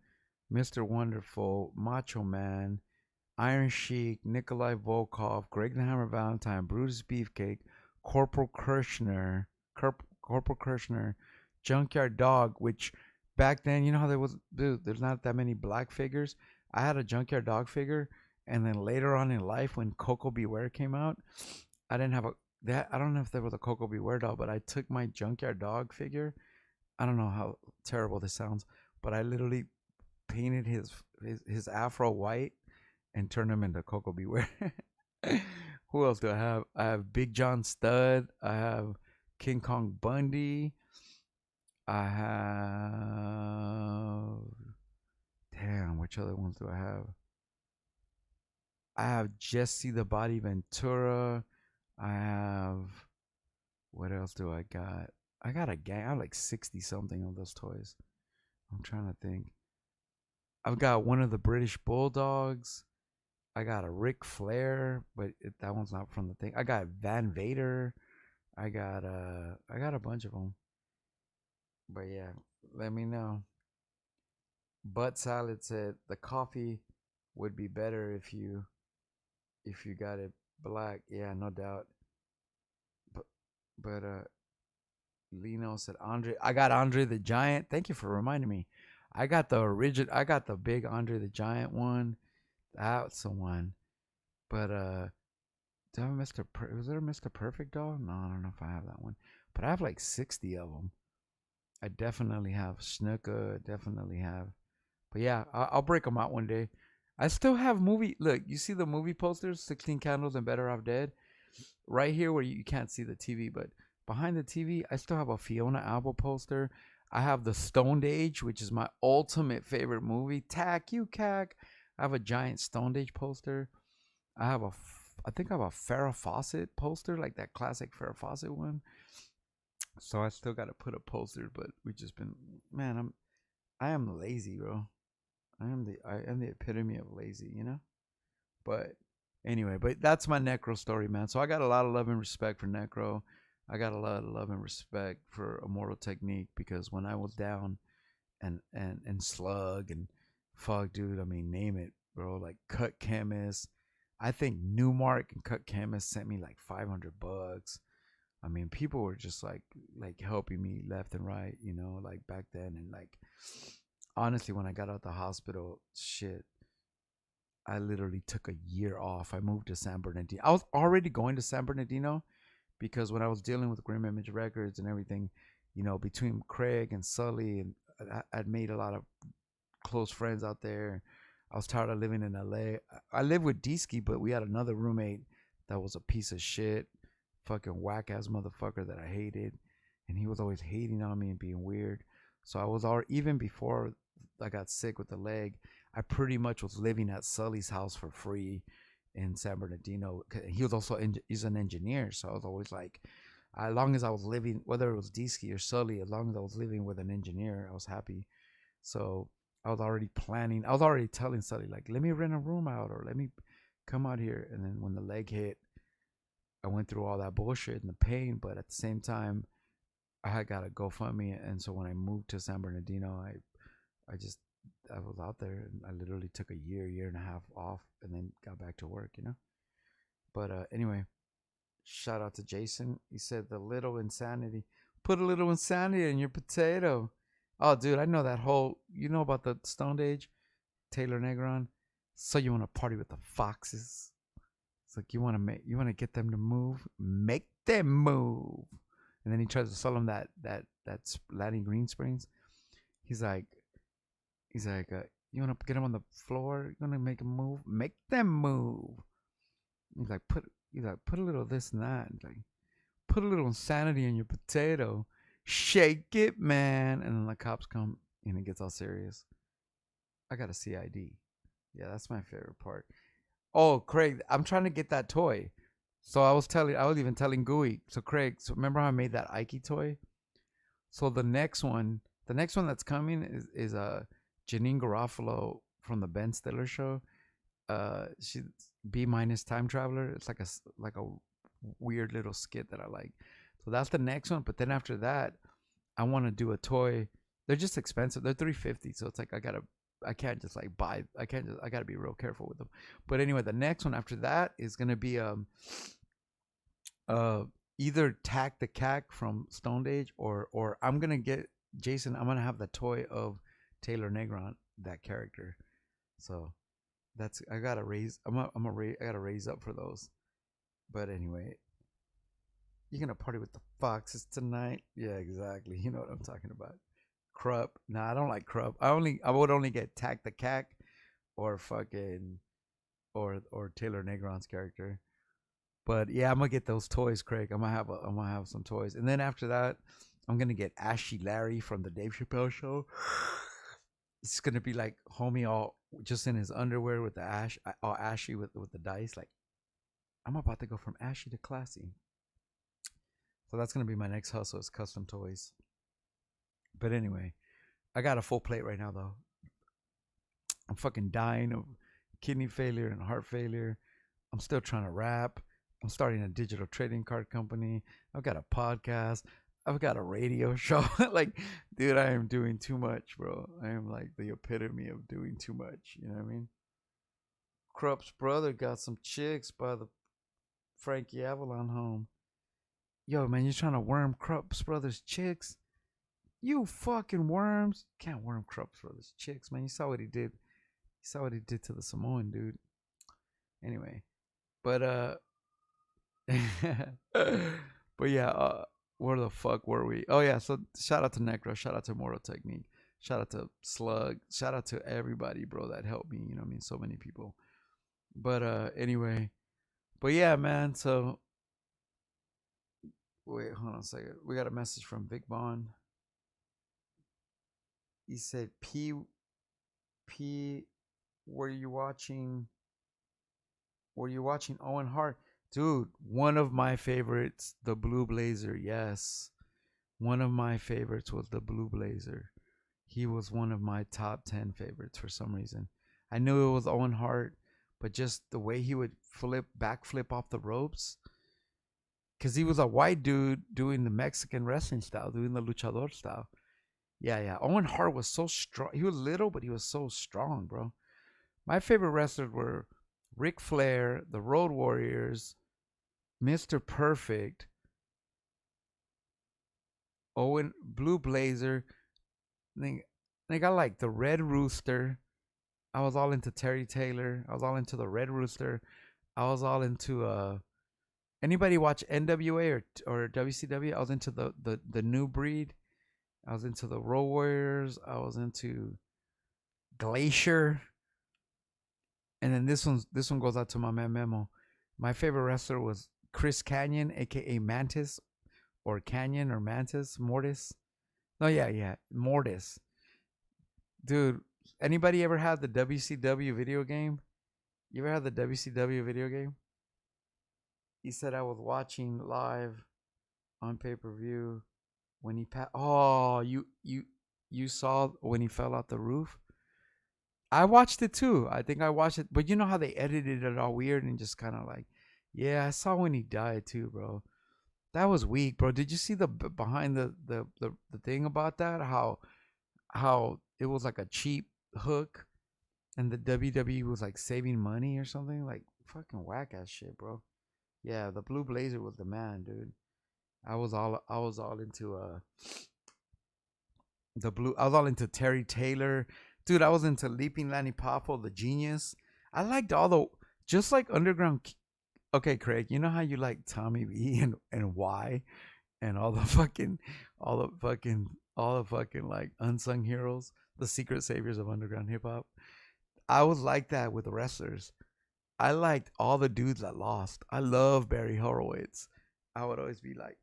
Mr. Wonderful, Macho Man, Iron Sheik, Nikolai Volkov, Greg the Hammer Valentine, Brutus Beefcake, Corporal Kirshner, Junkyard Dog, which back then, you know how there's not that many black figures. I had a Junkyard Dog figure, and then later on in life, when Coco Beware came out, I didn't have a that. I don't know if there was a Coco Beware doll, but I took my Junkyard Dog figure. I don't know how terrible this sounds, but I literally painted his afro white and turn him into Coco Beware. Who else do I have? I have Big John Stud. I have King Kong Bundy. I have. Damn, which other ones do I have? I have Jesse the Body Ventura. I have. What else do I got? I got a gang. I have like 60 something of those toys. I'm trying to think. I've got one of the British Bulldogs. I got a Ric Flair, but that one's not from the thing. I got Van Vader. I got a bunch of them. But yeah, let me know. Butt Salad said the coffee would be better if you got it black. Yeah, no doubt. But but Lino said Andre. I got Andre the Giant. Thank you for reminding me. I got the original. I got the big Andre the Giant one. That's the one. But do I have was there a Mr. Perfect doll? No, I don't know if I have that one. But I have like 60 of them. I definitely have Snooker. Definitely have. But yeah, I'll break them out one day. I still have movie. Look, you see the movie posters, 16 Candles and Better Off Dead? Right here where you can't see the TV, but behind the TV, I still have a Fiona Apple poster. I have the Stoned Age, which is my ultimate favorite movie. Tack, you cack. I have a giant Stoned Age poster. I think I have a Farrah Fawcett poster, like that classic Farrah Fawcett one. So I still got to put a poster, but we just been, man, I am lazy, bro. I am the epitome of lazy, you know? But anyway, but that's my Necro story, man. So I got a lot of love and respect for Necro. I got a lot of love and respect for Immortal Technique because when I was down and Slug and fuck, dude, I mean, name it. bro. Like Cut Chemist. I think Newmark and Cut Chemist sent me like $500. I mean, people were just like helping me left and right, like back then. And like honestly, when I got out the hospital, shit, I literally took a year off. I moved to San Bernardino. I was already going to San Bernardino because when I was dealing with Grim Image Records and everything, between Craig and Sully, and I'd made a lot of close friends out there. I was tired of living in LA. I lived with Deesky, but we had another roommate that was a piece of shit, fucking whack ass motherfucker that I hated, and he was always hating on me and being weird. So I was already, even before I got sick with the leg, I pretty much was living at Sully's house for free in San Bernardino. He was also he's an engineer, so I was always like, as long as I was living, whether it was Deesky or Sully, as long as I was living with an engineer, I was happy. So I was already planning. I was already telling Sully like, let me rent a room out or let me come out here. And then when the leg hit, I went through all that bullshit and the pain, but at the same time, I had got a GoFundMe, and so when I moved to San Bernardino, I just I was out there, and I literally took a year and a half off, and then got back to work. But anyway, shout out to Jason. He said the little insanity. Put a little insanity in your potato. Oh, dude, I know that whole. You know about the Stone Age, Taylor Negron. So you want to party with the foxes? It's like you want to get them to move, make them move. And then he tries to sell them that Latin Green Springs. He's like you want to get them on the floor? You want to make them move? Make them move. He's like put a little this and that. He's like put a little insanity in your potato. Shake it, man. And then the cops come and it gets all serious. I got a CID. Yeah, that's my favorite part. Oh, Craig, I'm trying to get that toy. So I was even telling Gooey. So Craig, so remember how I made that Ike toy? So the next one that's coming is Janine Garofalo from the Ben Stiller show. She's B minus time traveler. It's like a weird little skit that I like. So that's the next one. But then after that, I want to do a toy. They're just expensive. They're $350. So it's like I can't just like buy. I gotta be real careful with them. But anyway, the next one after that is gonna be uh either Tack the Cack from Stone Age, or I'm gonna get Jason. I'm gonna have the toy of Taylor Negron, that character. So that's I gotta raise. I gotta raise up for those. But anyway, you're gonna party with the foxes tonight. Yeah, exactly. You know what I'm talking about. Krupp. Nah, I don't like Krupp. I would only get Tack the Cack or fucking or Taylor Negron's character. But yeah, I'm gonna get those toys, Craig. I'm gonna have some toys, and then after that, I'm gonna get Ashy Larry from the Dave Chappelle show. It's gonna be like homie all just in his underwear with the all ashy with the dice. Like I'm about to go from ashy to classy. So that's gonna be my next hustle is custom toys. But anyway, I got a full plate right now though. I'm fucking dying of kidney failure and heart failure. I'm still trying to rap. I'm starting a digital trading card company. I've got a podcast. I've got a radio show. Like, dude, I am doing too much, bro. I am like the epitome of doing too much. You know what I mean? Krupp's brother got some chicks by the Frankie Avalon home. Yo, man, you trying to worm Krupp's brother's chicks? You fucking worms. Can't worm Krupp's brother's chicks, man. You saw what he did. You saw what he did to the Samoan dude. Anyway, but but yeah, where the fuck were we? Oh yeah, so shout out to Necro, shout out to Mortal Technique, shout out to Slug, shout out to everybody, bro, that helped me. You know what I mean? So many people. But anyway, but yeah, man. So wait, hold on a second. We got a message from Vic Bond. He said, P, were you watching? Were you watching Owen Hart? Dude, one of my favorites, the Blue Blazer. Yes. One of my favorites was the Blue Blazer. He was one of my top 10 favorites for some reason. I knew it was Owen Hart, but just the way he would backflip off the ropes. Because he was a white dude doing the Mexican wrestling style, doing the luchador style. Yeah. Owen Hart was so strong. He was little, but he was so strong, bro. My favorite wrestlers were Ric Flair, the Road Warriors, Mr. Perfect, Owen Blue Blazer. They got like the Red Rooster. I was all into Terry Taylor. I was all into the Red Rooster. I was all into anybody watch NWA or WCW? I was into the new breed. I was into the Road Warriors. I was into Glacier. And then this one goes out to my man Memo. My favorite wrestler was Chris Canyon, aka Mantis, or Canyon or Mantis, Mortis. No, yeah, Mortis. Dude, anybody ever had the WCW video game? You ever had the WCW video game? He said I was watching live on pay per view when he passed. Oh, you saw when he fell out the roof. I watched it too. I think I watched it, but you know how they edited it all weird and just kind of like, yeah, I saw when he died too, bro. That was weak, bro. Did you see the behind the thing about that? How it was like a cheap hook, and the WWE was like saving money or something, like fucking whack ass shit, bro. Yeah, the Blue Blazer was the man, dude. I was all into the blue. I was all into Terry Taylor, dude. I was into Leaping Lanny Poffo, the genius. I liked all the just like underground. Okay, Craig, you know how you like Tommy B and Y and all the fucking like unsung heroes, the secret saviors of underground hip hop. I was like that with the wrestlers. I liked all the dudes that lost. I love Barry Horowitz. I would always be like,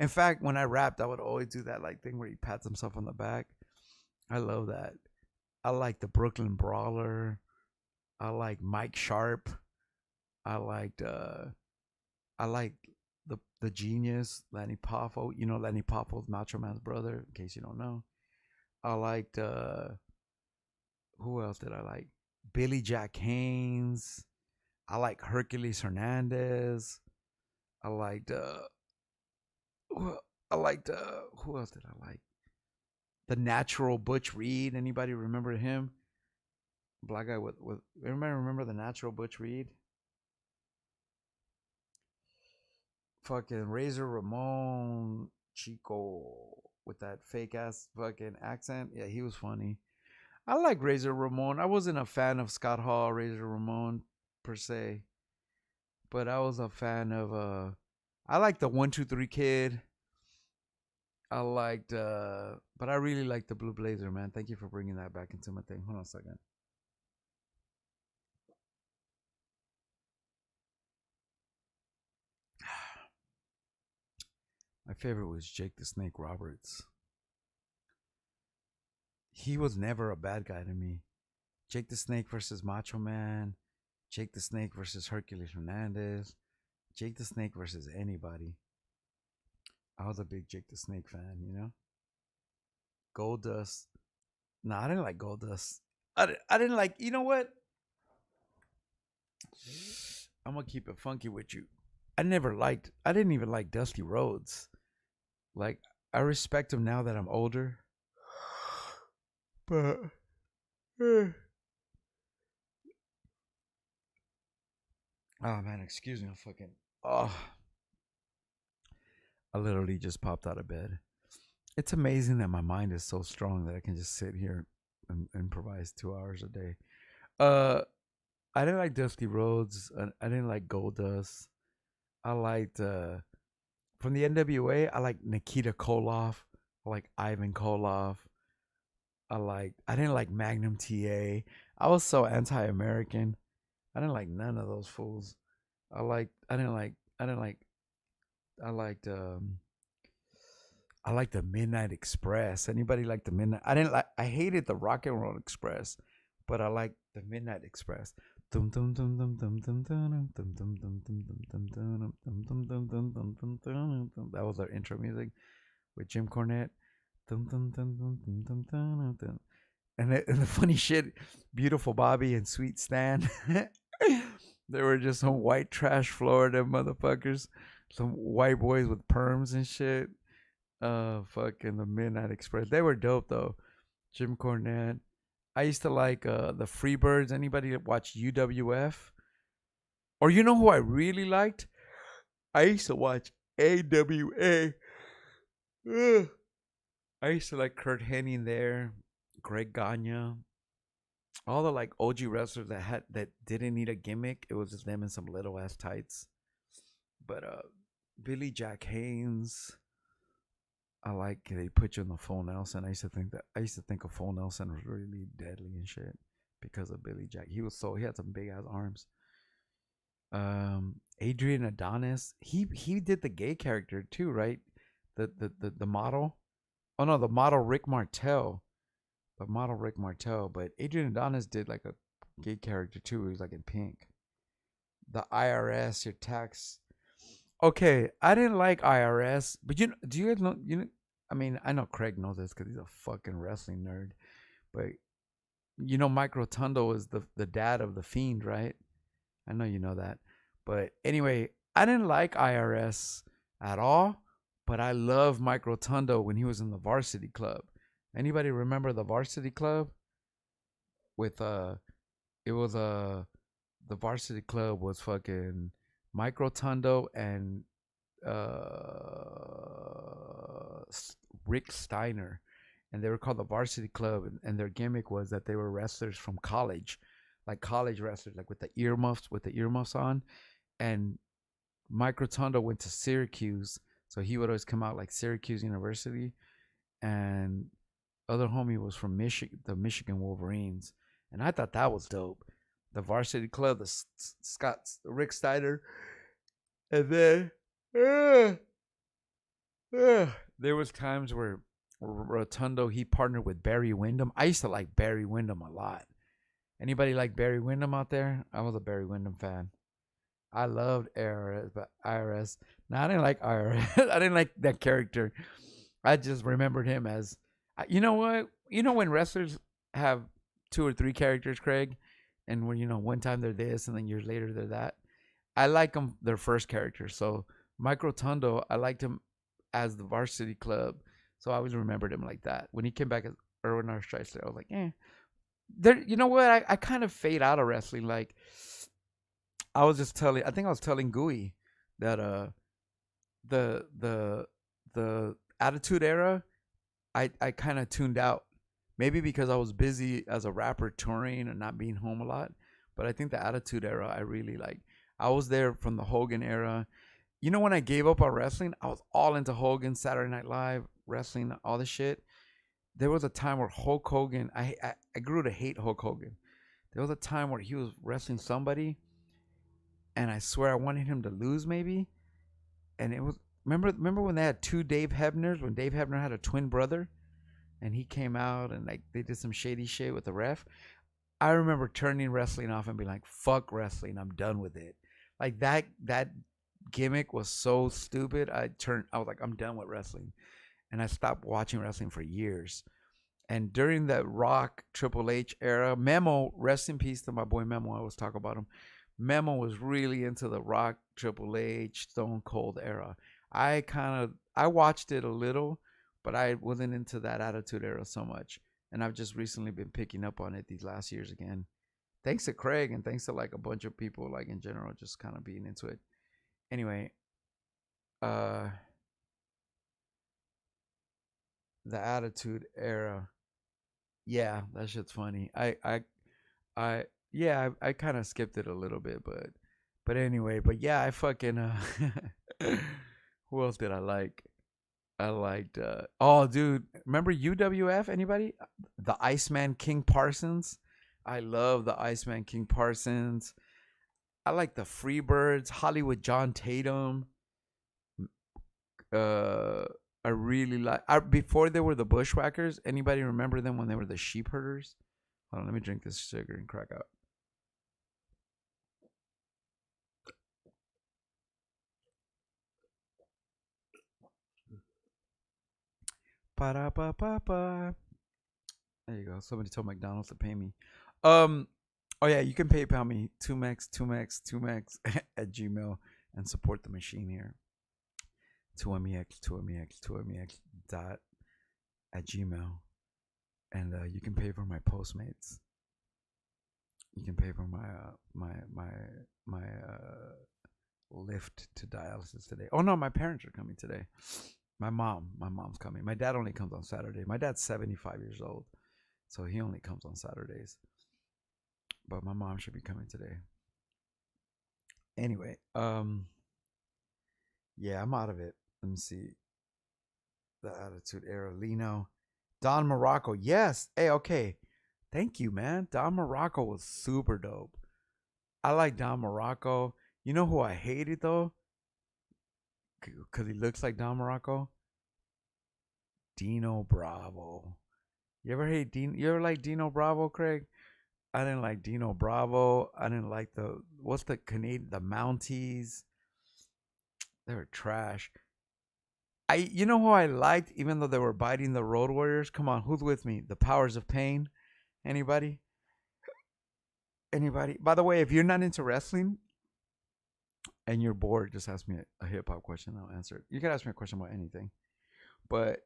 in fact, when I rapped, I would always do that like thing where he pats himself on the back. I love that. I like the Brooklyn Brawler. I like Mike Sharp. I liked I like the genius Lanny Poffo. You know Lanny Poffo's Macho Man's brother. In case you don't know, I liked who else did I like? Billy Jack Haynes. I like Hercules Hernandez. I liked I liked who else did I like? The Natural Butch Reed. Anybody remember him? Black guy with everybody remember the Natural Butch Reed? Fucking Razor Ramon Chico with that fake ass fucking accent. Yeah, he was funny. I like Razor Ramon. I wasn't a fan of Scott Hall, Razor Ramon per se, but I was a fan of I liked the 1 2 3 Kid. I liked but I really liked the Blue Blazer, man. Thank you for bringing that back into my thing. Hold on a second. My favorite was Jake the Snake Roberts. He was never a bad guy to me. Jake the Snake versus Macho Man, Jake the Snake versus Hercules Hernandez, Jake the Snake versus anybody. I was a big Jake the Snake fan, you know? Gold Dust. No, I didn't like Gold Dust. I didn't like, you know what? I'm going to keep it funky with you. I didn't even like Dusty Rhodes. Like, I respect him now that I'm older. But, oh man, excuse me. I'm fucking, oh, I literally just popped out of bed. It's amazing that my mind is so strong that I can just sit here and improvise 2 hours a day. Uh, I didn't like Dusty Rhodes. I didn't like Goldust. I liked from the NWA. I like Nikita Koloff. I like Ivan Koloff. I didn't like Magnum TA. I was so anti-American. I didn't like none of those fools. I didn't like I liked I like the Midnight Express. Anybody like the Midnight? I didn't like. I hated the Rock and Roll Express, but I like the Midnight Express. That was our intro music with Jim Cornette. And the funny shit, Beautiful Bobby and Sweet Stan. They were just some white trash Florida motherfuckers, some white boys with perms and shit. Fucking the Midnight Express. They were dope though. Jim Cornette. I used to like the Freebirds. Anybody that watched UWF? Or you know who I really liked? I used to watch AWA. Ugh. I used to like Kurt Hennig there, Greg Gagne, all the like OG wrestlers that didn't need a gimmick. It was just them in some little ass tights. But Billy Jack Haynes, I like they put you in the full Nelson. I used to think of full Nelson was really deadly and shit because of Billy Jack. He had some big ass arms. Adrian Adonis, he did the gay character too, right? The model. Oh no, the model Rick Martel. The model Rick Martel, but Adrian Adonis did like a gay character too. He was like in pink. The IRS, your tax. Okay, I didn't like IRS, but do you guys know? I mean, I know Craig knows this because he's a fucking wrestling nerd. But Mike Rotundo is the dad of the Fiend, right? I know you know that. But anyway, I didn't like IRS at all, but I love Mike Rotundo when he was in the Varsity Club. Anybody remember the Varsity Club? With it was the Varsity Club was fucking Mike Rotundo and Rick Steiner, and they were called the Varsity Club, and their gimmick was that they were wrestlers from college, like college wrestlers, like with the earmuffs on, and Mike Rotundo went to Syracuse, so he would always come out like Syracuse University, and other homie was from Michigan, the Michigan Wolverines, and I thought that was dope. The Varsity Club, the Rick Steiner, and then uh, there was times where Rotundo he partnered with Barry Windham. I used to like Barry Windham a lot. Anybody like Barry Windham out there? I was a Barry Windham fan. I loved IRS, but IRS. No, I didn't like IRS. I didn't like that character. I just remembered him as, you know what? You know when wrestlers have two or three characters, Craig, and when one time they're this and then years later they're that. I like them their first character. So Mike Rotundo, I liked him as the Varsity Club, so I always remembered him like that. When he came back as Erwin R. Streisler, I was like, eh. There, you know what? I kind of fade out of wrestling. Like I think I was telling Gooey that the the the Attitude Era, I kind of tuned out. Maybe because I was busy as a rapper touring and not being home a lot. But I think the Attitude Era I really like. I was there from the Hogan era. When I gave up on wrestling, I was all into Hogan, Saturday Night Live, wrestling, all this shit. There was a time where Hulk Hogan, I grew to hate Hulk Hogan. There was a time where he was wrestling somebody, and I swear I wanted him to lose maybe. And it was remember when they had two Dave Hebners, when Dave Hebner had a twin brother, and he came out and like they did some shady shit with the ref. I remember turning wrestling off and being like, "Fuck wrestling, I'm done with it." Like that gimmick was so stupid. I was like, I'm done with wrestling, and I stopped watching wrestling for years. And during that Rock Triple H era, Memo, rest in peace to my boy Memo. I always talk about him. Memo was really into the Rock Triple H Stone Cold era. I watched it a little, but I wasn't into that Attitude Era so much. And I've just recently been picking up on it these last years again. Thanks to Craig and thanks to like a bunch of people like in general just kind of being into it. Anyway, uh the Attitude Era. Yeah, that shit's funny. I yeah, I kind of skipped it a little bit, but anyway, but yeah, I fucking who else did I like? I liked oh dude, remember UWF anybody? The Iceman King Parsons? I love the Iceman King Parsons. I like the Freebirds, Hollywood John Tatum. Uh I really like before they were the Bushwhackers. Anybody remember them when they were the Sheep Herders? Hold on, let me drink this sugar and crack out. Pa-da-pa-pa-pa. There you go. Somebody told McDonald's to pay me. Um, oh yeah, you can PayPal me 2Mex at Gmail and support the machine here. 2MEX dot at Gmail. and you can pay for my Postmates. You can pay for my lift to dialysis today. Oh no, my parents are coming today. My mom's coming. My dad only comes on Saturday. My dad's 75 years old, so he only comes on Saturdays. But my mom should be coming today. Anyway, yeah, I'm out of it. Let me see. The Attitude Era, Lino, Don Morocco. Yes. Hey, okay. Thank you, man. Don Morocco was super dope. I like Don Morocco. You know who I hated though? Because he looks like Don Morocco? Dino Bravo. You ever hate Dino? You ever like Dino Bravo, Craig? I didn't like Dino Bravo. I didn't like what's the Canadian, the Mounties. They were trash. You know who I liked, even though they were biting the Road Warriors? Come on, who's with me? The Powers of Pain. Anybody? Anybody? By the way, if you're not into wrestling and you're bored, just ask me a hip hop question. I'll answer it. You can ask me a question about anything. But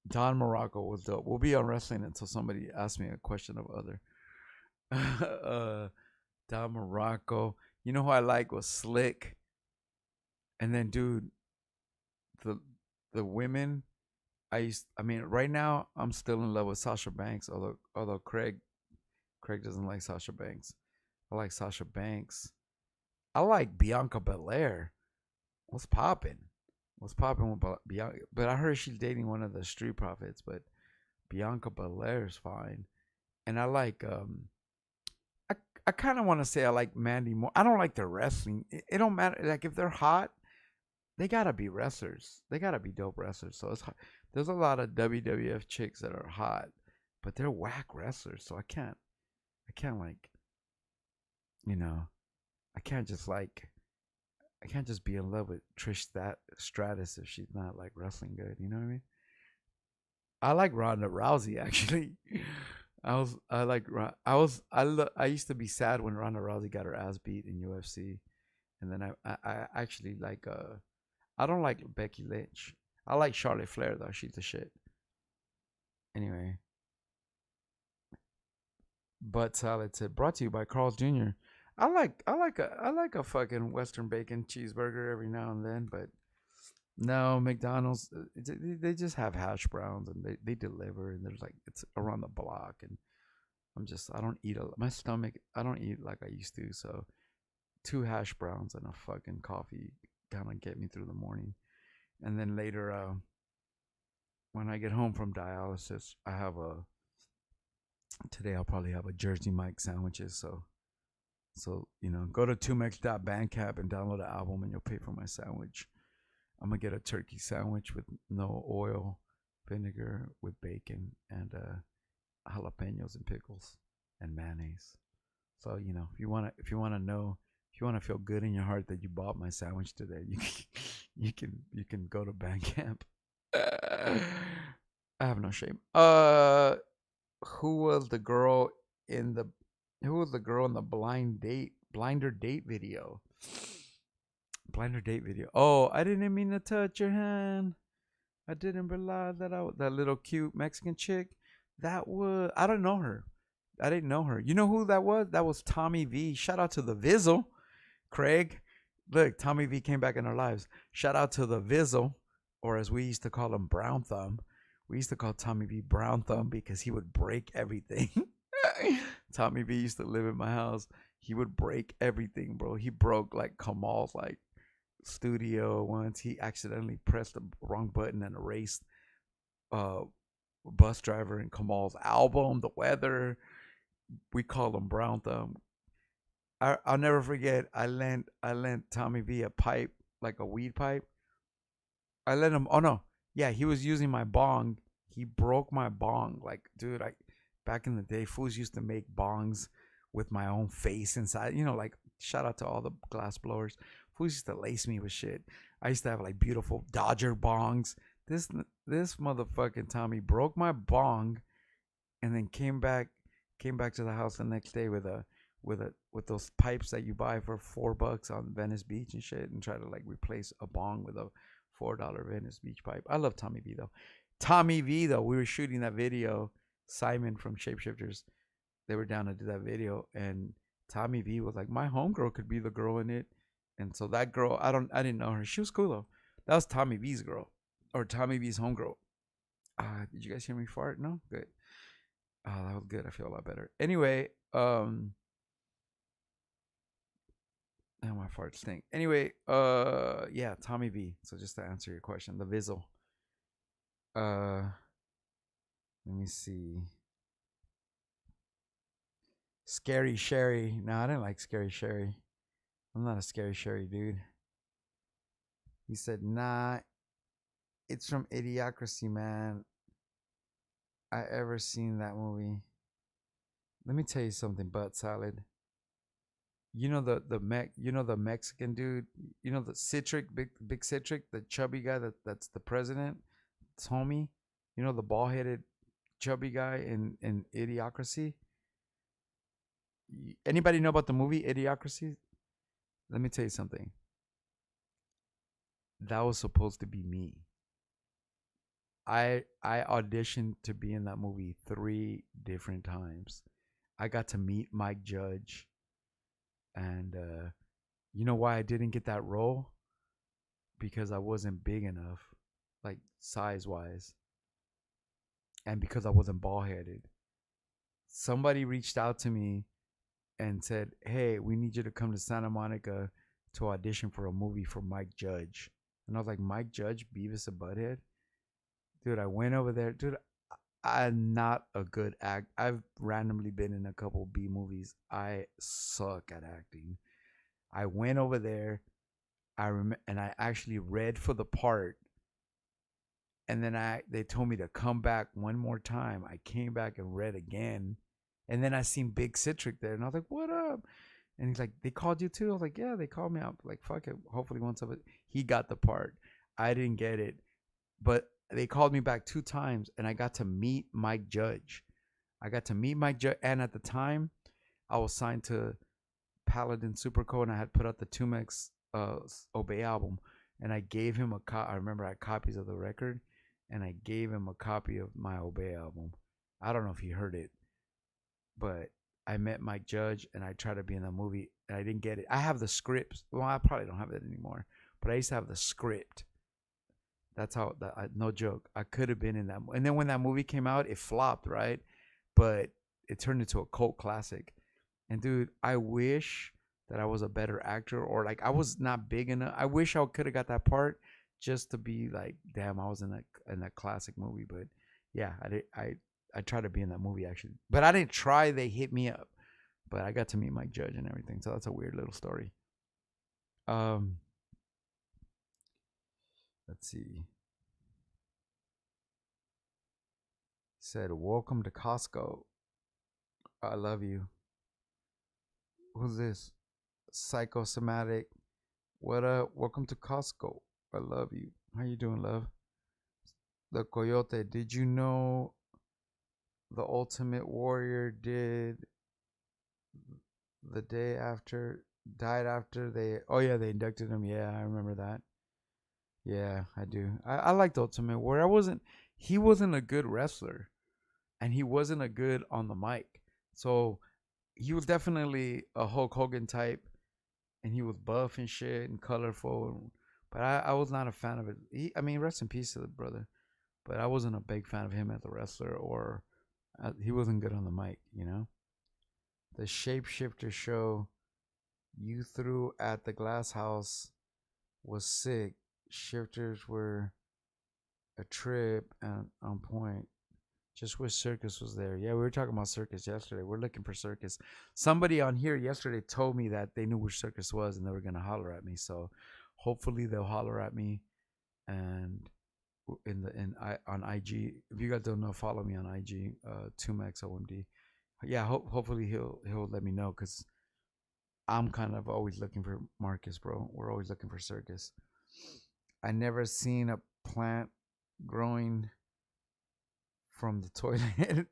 Don Morocco was dope. We'll be on wrestling until somebody asks me a question of other. Don Morocco. You know who I like was Slick. And then, dude, the the women. I mean, right now I'm still in love with Sasha Banks. Although Craig doesn't like Sasha Banks. I like Sasha Banks. I like Bianca Belair. What's popping? What's popping with Bianca? But I heard she's dating one of the Street Profits. But Bianca Belair's fine. And I like I I kind of want to say I like Mandy Moore. I don't like their wrestling. It don't matter. Like if they're hot, they gotta be wrestlers. They gotta be dope wrestlers. So there's a lot of WWF chicks that are hot, but they're whack wrestlers. So I can't like, you know, I can't just like, I can't just be in love with Trish Stratus if she's not like wrestling good. You know what I mean? I like Ronda Rousey actually. I like I used to be sad when Ronda Rousey got her ass beat in UFC, and then I actually like I don't like Becky Lynch. I like Charlotte Flair though. She's the shit. Anyway, Butt Salad said brought to you by Carl's Jr. I like a fucking Western bacon cheeseburger every now and then, but no McDonald's they just have hash browns and they deliver and there's like it's around the block and I don't eat my stomach. I don't eat like I used to. So two hash browns and a fucking coffee kind of get me through the morning. And then later, when I get home from dialysis, today I'll probably have a Jersey Mike sandwiches. So go to 2Mex.bandcamp and download the album and you'll pay for my sandwich. I'm gonna get a turkey sandwich with no oil, vinegar with bacon and jalapenos and pickles and mayonnaise. So if you wanna feel good in your heart that you bought my sandwich today, you can go to Bandcamp. I have no shame. Who was the girl in the who was the girl in the blinder date video? Blinder date video. Oh, I didn't mean to touch your hand. I didn't realize that little cute Mexican chick. I don't know her. I didn't know her. You know who that was? That was Tommy V. Shout out to the Vizzle, Craig. Look, Tommy V came back in our lives. Shout out to the Vizzle, or as we used to call him, Brown Thumb. We used to call Tommy V Brown Thumb because he would break everything. Tommy V used to live in my house. He would break everything, bro. He broke like Kamal's like studio once. He accidentally pressed the wrong button and erased uh bus driver and Kamal's album, The Weather. We call him Brown Thumb. I'll never forget. I lent Tommy V a pipe, like a weed pipe. I let him. Oh no, yeah, he was using my bong. He broke my bong. Like, dude, I back in the day, fools used to make bongs with my own face inside. Like shout out to all the glass blowers. Fools used to lace me with shit. I used to have like beautiful Dodger bongs. This motherfucking Tommy broke my bong, and then came back to the house the next day with those pipes that you buy for $4 on Venice Beach and shit, and try to like replace a bong with a $4 Venice Beach pipe. I love Tommy V though. We were shooting that video Simon from Shapeshifters. They were down to do that video, and Tommy V was like, "My homegirl could be the girl in it." And so that girl, I didn't know her. She was cool though. That was Tommy V's girl, or Tommy V's homegirl. Did you guys hear me fart? No, good. That was good. I feel a lot better. Anyway, now my farts stink. Anyway, yeah, Tommy V. So just to answer your question, the Vizzle. Let me see. Scary Sherry. No, I didn't like Scary Sherry. I'm not a Scary Sherry dude. He said, nah, it's from Idiocracy, man. I ever seen that movie. Let me tell you something, butt salad. You know the Mexican dude, you know the Citric, big Citric, the chubby guy that's the president, it's homie. You know the bald headed chubby guy in Idiocracy? Anybody know about the movie Idiocracy? Let me tell you something. That was supposed to be me. I auditioned to be in that movie 3 different times. I got to meet Mike Judge, and you know why I didn't get that role? Because I wasn't big enough, like size wise, and because I wasn't bald headed. Somebody reached out to me and said, "Hey, we need you to come to Santa Monica to audition for a movie for Mike Judge." And I was like, "Mike Judge, Beavis and Butthead?" Dude, I went over there. Dude, I'm not a good act. I've randomly been in a couple B movies. I suck at acting. I went over there. And I actually read for the part. And then they told me to come back one more time. I came back and read again. And then I seen Big Citric there, and I was like, "What up?" And he's like, "They called you too?" I was like, "Yeah, they called me out." Like, fuck it. Hopefully, once of it, he got the part. I didn't get it, but they called me back 2 times, and I got to meet Mike Judge. And at the time, I was signed to Paladin Superco, and I had put out the 2Mex Obey album, and I gave him I remember I had copies of the record, and I gave him a copy of my Obey album. I don't know if he heard it, but I met Mike Judge, and I tried to be in that movie, and I didn't get it. I have the scripts. Well, I probably don't have it anymore, but I used to have the script. That's how. No joke. I could have been in that. And then when that movie came out, it flopped, right? But it turned into a cult classic. And dude, I wish that I was a better actor, or like I was not big enough. I wish I could have got that part just to be like, damn, I was in that classic movie. But yeah, I tried to be in that movie actually, but I didn't try. They hit me up, but I got to meet Mike Judge and everything. So that's a weird little story. Um, let's see. Said, "Welcome to Costco. I love you." Who's this? Psychosomatic. What up? Welcome to Costco. I love you. How you doing, love? The Coyote. Did you know the Ultimate Warrior did the day after died after they? Oh yeah, they inducted him. Yeah, I remember that. Yeah, I do. I liked Ultimate Warrior. He wasn't a good wrestler, and he wasn't a good on the mic. So he was definitely a Hulk Hogan type, and he was buff and shit and colorful. But I was not a fan of it. I mean, rest in peace to the brother. But I wasn't a big fan of him as a wrestler, or he wasn't good on the mic, you know? The Shapeshifter show you threw at the Glass House was sick. Shifters were a trip and on point. Just wish Circus was there. Yeah, we were talking about Circus yesterday. We're looking for Circus. Somebody on here yesterday told me that they knew where Circus was and they were gonna holler at me. So hopefully they'll holler at me. And on IG, if you guys don't know, follow me on IG, 2Max OMD. Yeah, hopefully he'll let me know, because I'm kind of always looking for Marcus, bro. We're always looking for Circus. I never seen a plant growing from the toilet.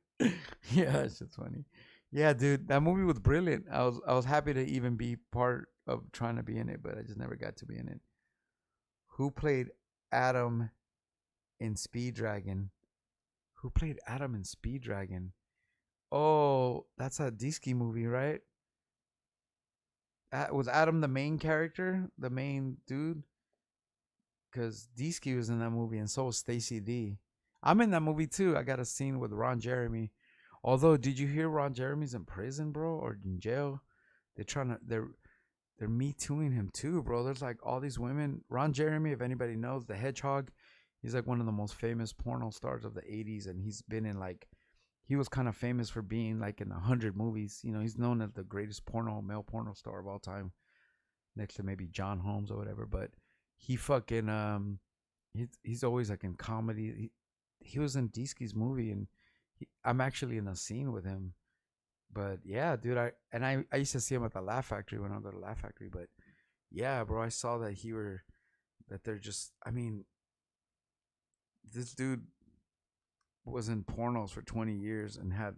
Yeah, that's just funny. Yeah, dude, that movie was brilliant. I was happy to even be part of trying to be in it, but I just never got to be in it. Who played Adam in Speed Dragon? Who played Adam in Speed Dragon? Oh, that's a Disney movie, right? Was Adam the main character, the main dude? Because Disney was in that movie, and so was Stacy D. I'm in that movie too. I got a scene with Ron Jeremy. Although, did you hear Ron Jeremy's in prison, bro, or in jail? They're me tooing him too, bro. There's like all these women. Ron Jeremy, if anybody knows, the Hedgehog, he's like one of the most famous porno stars of the '80s, and he's been in like he was kind of famous for being like in 100 movies. You know, he's known as the greatest male porno star of all time, next to maybe John Holmes or whatever. But he fucking he's always like in comedy. He was in Disky's movie, and I'm actually in a scene with him. But yeah, dude, I used to see him at the Laugh Factory when I go to Laugh Factory. But yeah, bro, I saw that they're just. I mean, this dude was in pornos for 20 years and had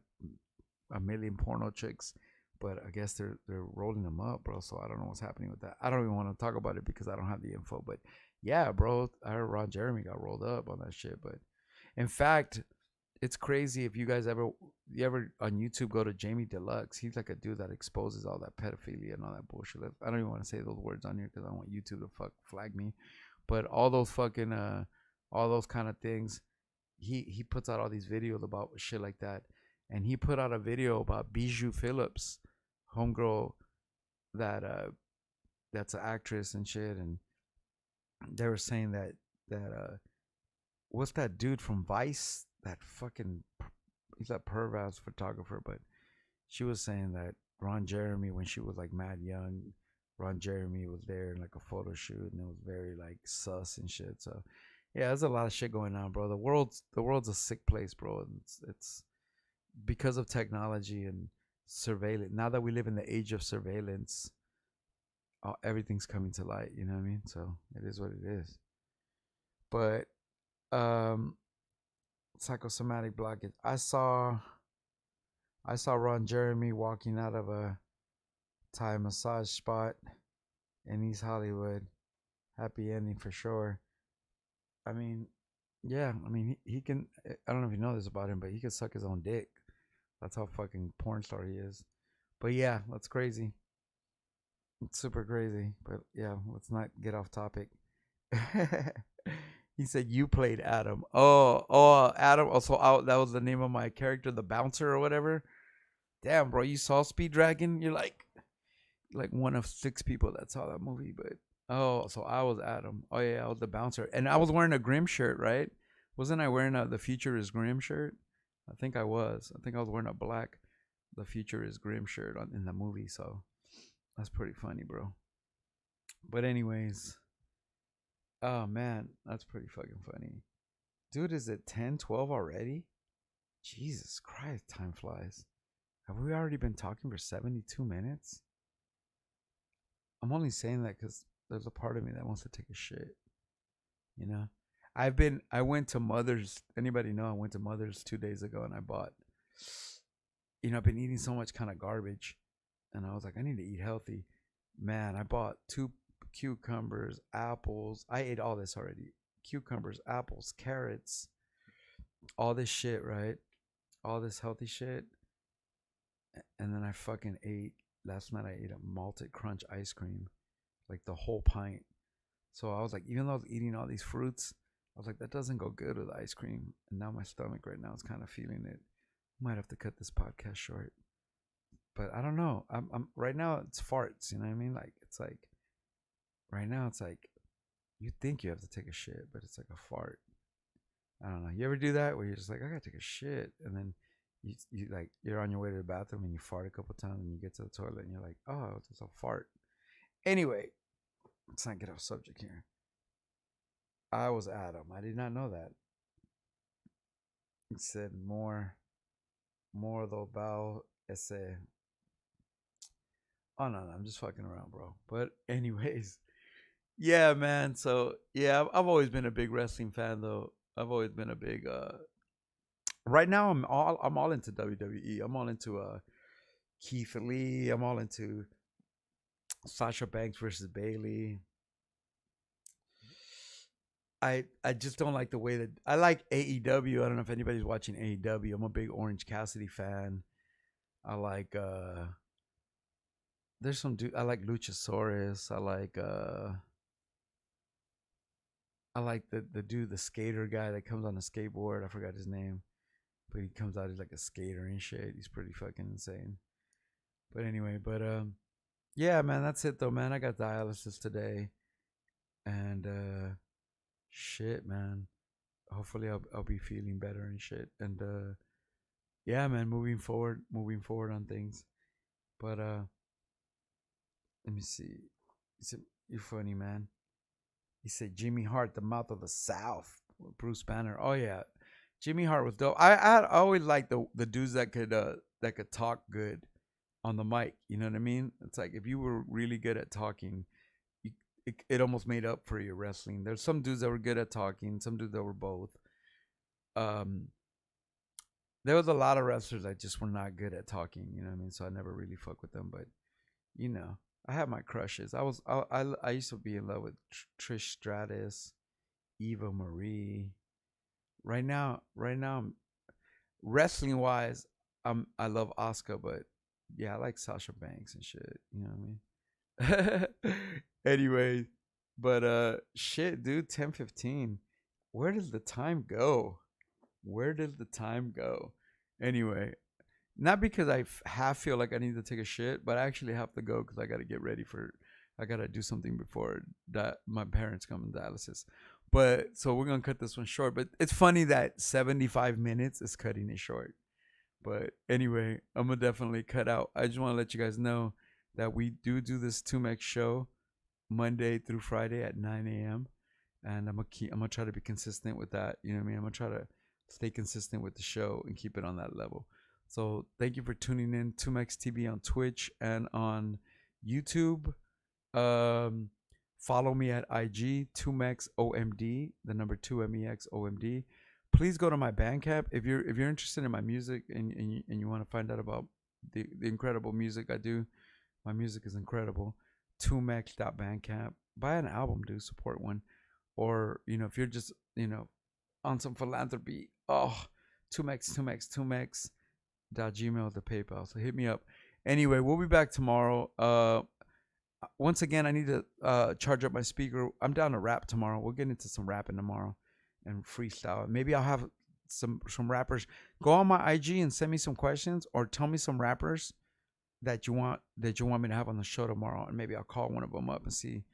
a million porno chicks, but I guess they're rolling them up, bro. So I don't know what's happening with that. I don't even want to talk about it because I don't have the info. But yeah, bro, I heard Ron Jeremy got rolled up on that shit. But in fact, it's crazy if you ever on YouTube go to Jamie Deluxe. He's like a dude that exposes all that pedophilia and all that bullshit. I don't even want to say those words on here because I don't want YouTube to flag me. But all those fucking all those kind of things, he puts out all these videos about shit like that. And he put out a video about Bijou Phillips, homegirl that's an actress and shit. And they were saying that what's that dude from Vice? That fucking he's a pervert photographer, but she was saying that Ron Jeremy, when she was like mad young, Ron Jeremy was there in like a photo shoot, and it was very like sus and shit. So yeah, there's a lot of shit going on, bro. The world's a sick place, bro. It's because of technology and surveillance. Now that we live in the age of surveillance, everything's coming to light. You know what I mean? So it is what it is. But um, psychosomatic blockage. I saw Ron Jeremy walking out of a Thai massage spot in East Hollywood. Happy ending for sure. I mean, yeah. I mean, he can. I don't know if you know this about him, but he can suck his own dick. That's how fucking porn star he is. But yeah, that's crazy. It's super crazy. But yeah, let's not get off topic. He said you played Adam. Oh, Adam. Also, that was the name of my character, the bouncer or whatever. Damn, bro, you saw Speed Dragon? You're like one of six people that saw that movie. But oh, so I was Adam. Oh yeah, I was the bouncer, and I was wearing a Grimm shirt, right? Wasn't I wearing a The Future is Grimm shirt? I think I was. I think I was wearing a black The Future is Grimm shirt in the movie. So that's pretty funny, bro. But anyways, oh man, that's pretty fucking funny. Dude, is it 10:12 already? Jesus Christ, time flies. Have we already been talking for 72 minutes? I'm only saying that because there's a part of me that wants to take a shit. You know, I went to Mother's. Anybody know? I went to Mother's 2 days ago, and I bought. I've been eating so much kind of garbage, and I was like, I need to eat healthy. Man, I bought two cucumbers, apples. I ate all this already. Cucumbers, apples, carrots, all this shit, right? All this healthy shit. And then I fucking ate, last night I ate a malted crunch ice cream, like the whole pint. So I was like, even though I was eating all these fruits, I was like, that doesn't go good with ice cream. And now my stomach right now is kind of feeling it. Might have to cut this podcast short. But I don't know. I'm right now it's farts, you know what I mean? Like it's like right now it's like you think you have to take a shit, but it's like a fart. I don't know. You ever do that where you're just like, I gotta take a shit, and then you like you're on your way to the bathroom and you fart a couple times and you get to the toilet and you're like, oh, it's a fart. Anyway, let's not get off subject here. I was Adam. I did not know that. It said more though bow ese. Oh no, I'm just fucking around, bro. But anyways, yeah, man. So yeah, I've always been a big wrestling fan, though. I've always been a big. Right now, I'm all into WWE. I'm all into Keith Lee. I'm all into Sasha Banks versus Bailey. I just don't like the way that I like AEW. I don't know if anybody's watching AEW. I'm a big Orange Cassidy fan. I like there's some dude I like Luchasaurus. I like the dude, the skater guy that comes on a skateboard. I forgot his name. But he comes out as like a skater and shit. He's pretty fucking insane. But anyway, yeah, man, that's it though, man. I got dialysis today. And shit, man. Hopefully I'll be feeling better and shit. And yeah, man, moving forward on things. But let me see. He said, "You're funny, man." He said, "Jimmy Hart, the mouth of the South." Bruce Banner. Oh yeah, Jimmy Hart was dope. I always liked the dudes that could talk good on the mic. You know what I mean? It's like if you were really good at talking, it almost made up for your wrestling. There's some dudes that were good at talking, some dudes that were both. Um, there was a lot of wrestlers that just were not good at talking. You know what I mean? So I never really fuck with them. But you know, I have my crushes. I used to be in love with Trish Stratus, Eva Marie. Right now, wrestling wise, I love Asuka, but yeah, I like Sasha Banks and shit. You know what I mean? Anyway, but shit, dude, 10:15. Where does the time go? Where does the time go? Anyway, not because I half feel like I need to take a shit, but I actually have to go because I got to get ready for. I got to do something before that my parents come in dialysis. But so we're gonna cut this one short. But it's funny that 75 minutes is cutting it short. But anyway, I'm gonna definitely cut out. I just want to let you guys know that we do this 2Mex show Monday through Friday at 9 a.m. And I'm gonna try to be consistent with that. You know what I mean? I'm gonna try to stay consistent with the show and keep it on that level. So thank you for tuning in. 2Mex TV on Twitch and on YouTube. Um, Follow me at IG 2Mex OMD, the number 2MEX OMD. Please go to my Bandcamp if you're interested in my music and you want to find out about the incredible music I do. My music is incredible. 2mex.bandcamp. Buy an album, dude. Support one. Or, if you're just, on some philanthropy, 2mex, the PayPal. So hit me up. Anyway, we'll be back tomorrow. Once again, I need to charge up my speaker. I'm down to rap tomorrow. We'll get into some rapping tomorrow and freestyle. Maybe I'll have some rappers go on my IG and send me some questions or tell me some rappers that you want me to have on the show tomorrow, and maybe I'll call one of them up and see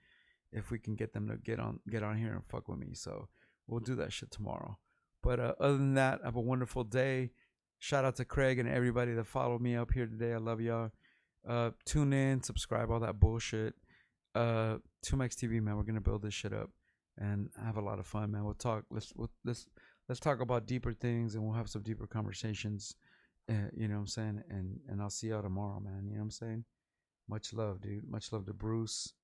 if we can get them to get on here and fuck with me. So we'll do that shit tomorrow. But other than that, have a wonderful day. Shout out to Craig and everybody that followed me up here today. I love y'all. Tune in, subscribe, all that bullshit. 2Mex TV, man. We're gonna build this shit up and have a lot of fun, man. We'll talk. Let's talk about deeper things, and we'll have some deeper conversations. You know what I'm saying? And I'll see y'all tomorrow, man. You know what I'm saying? Much love, dude. Much love to Bruce.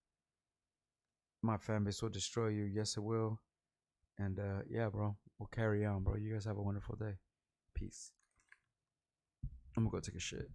My fan base will destroy you. Yes, it will. And yeah, bro. We'll carry on, bro. You guys have a wonderful day. Peace. I'm gonna go take a shit.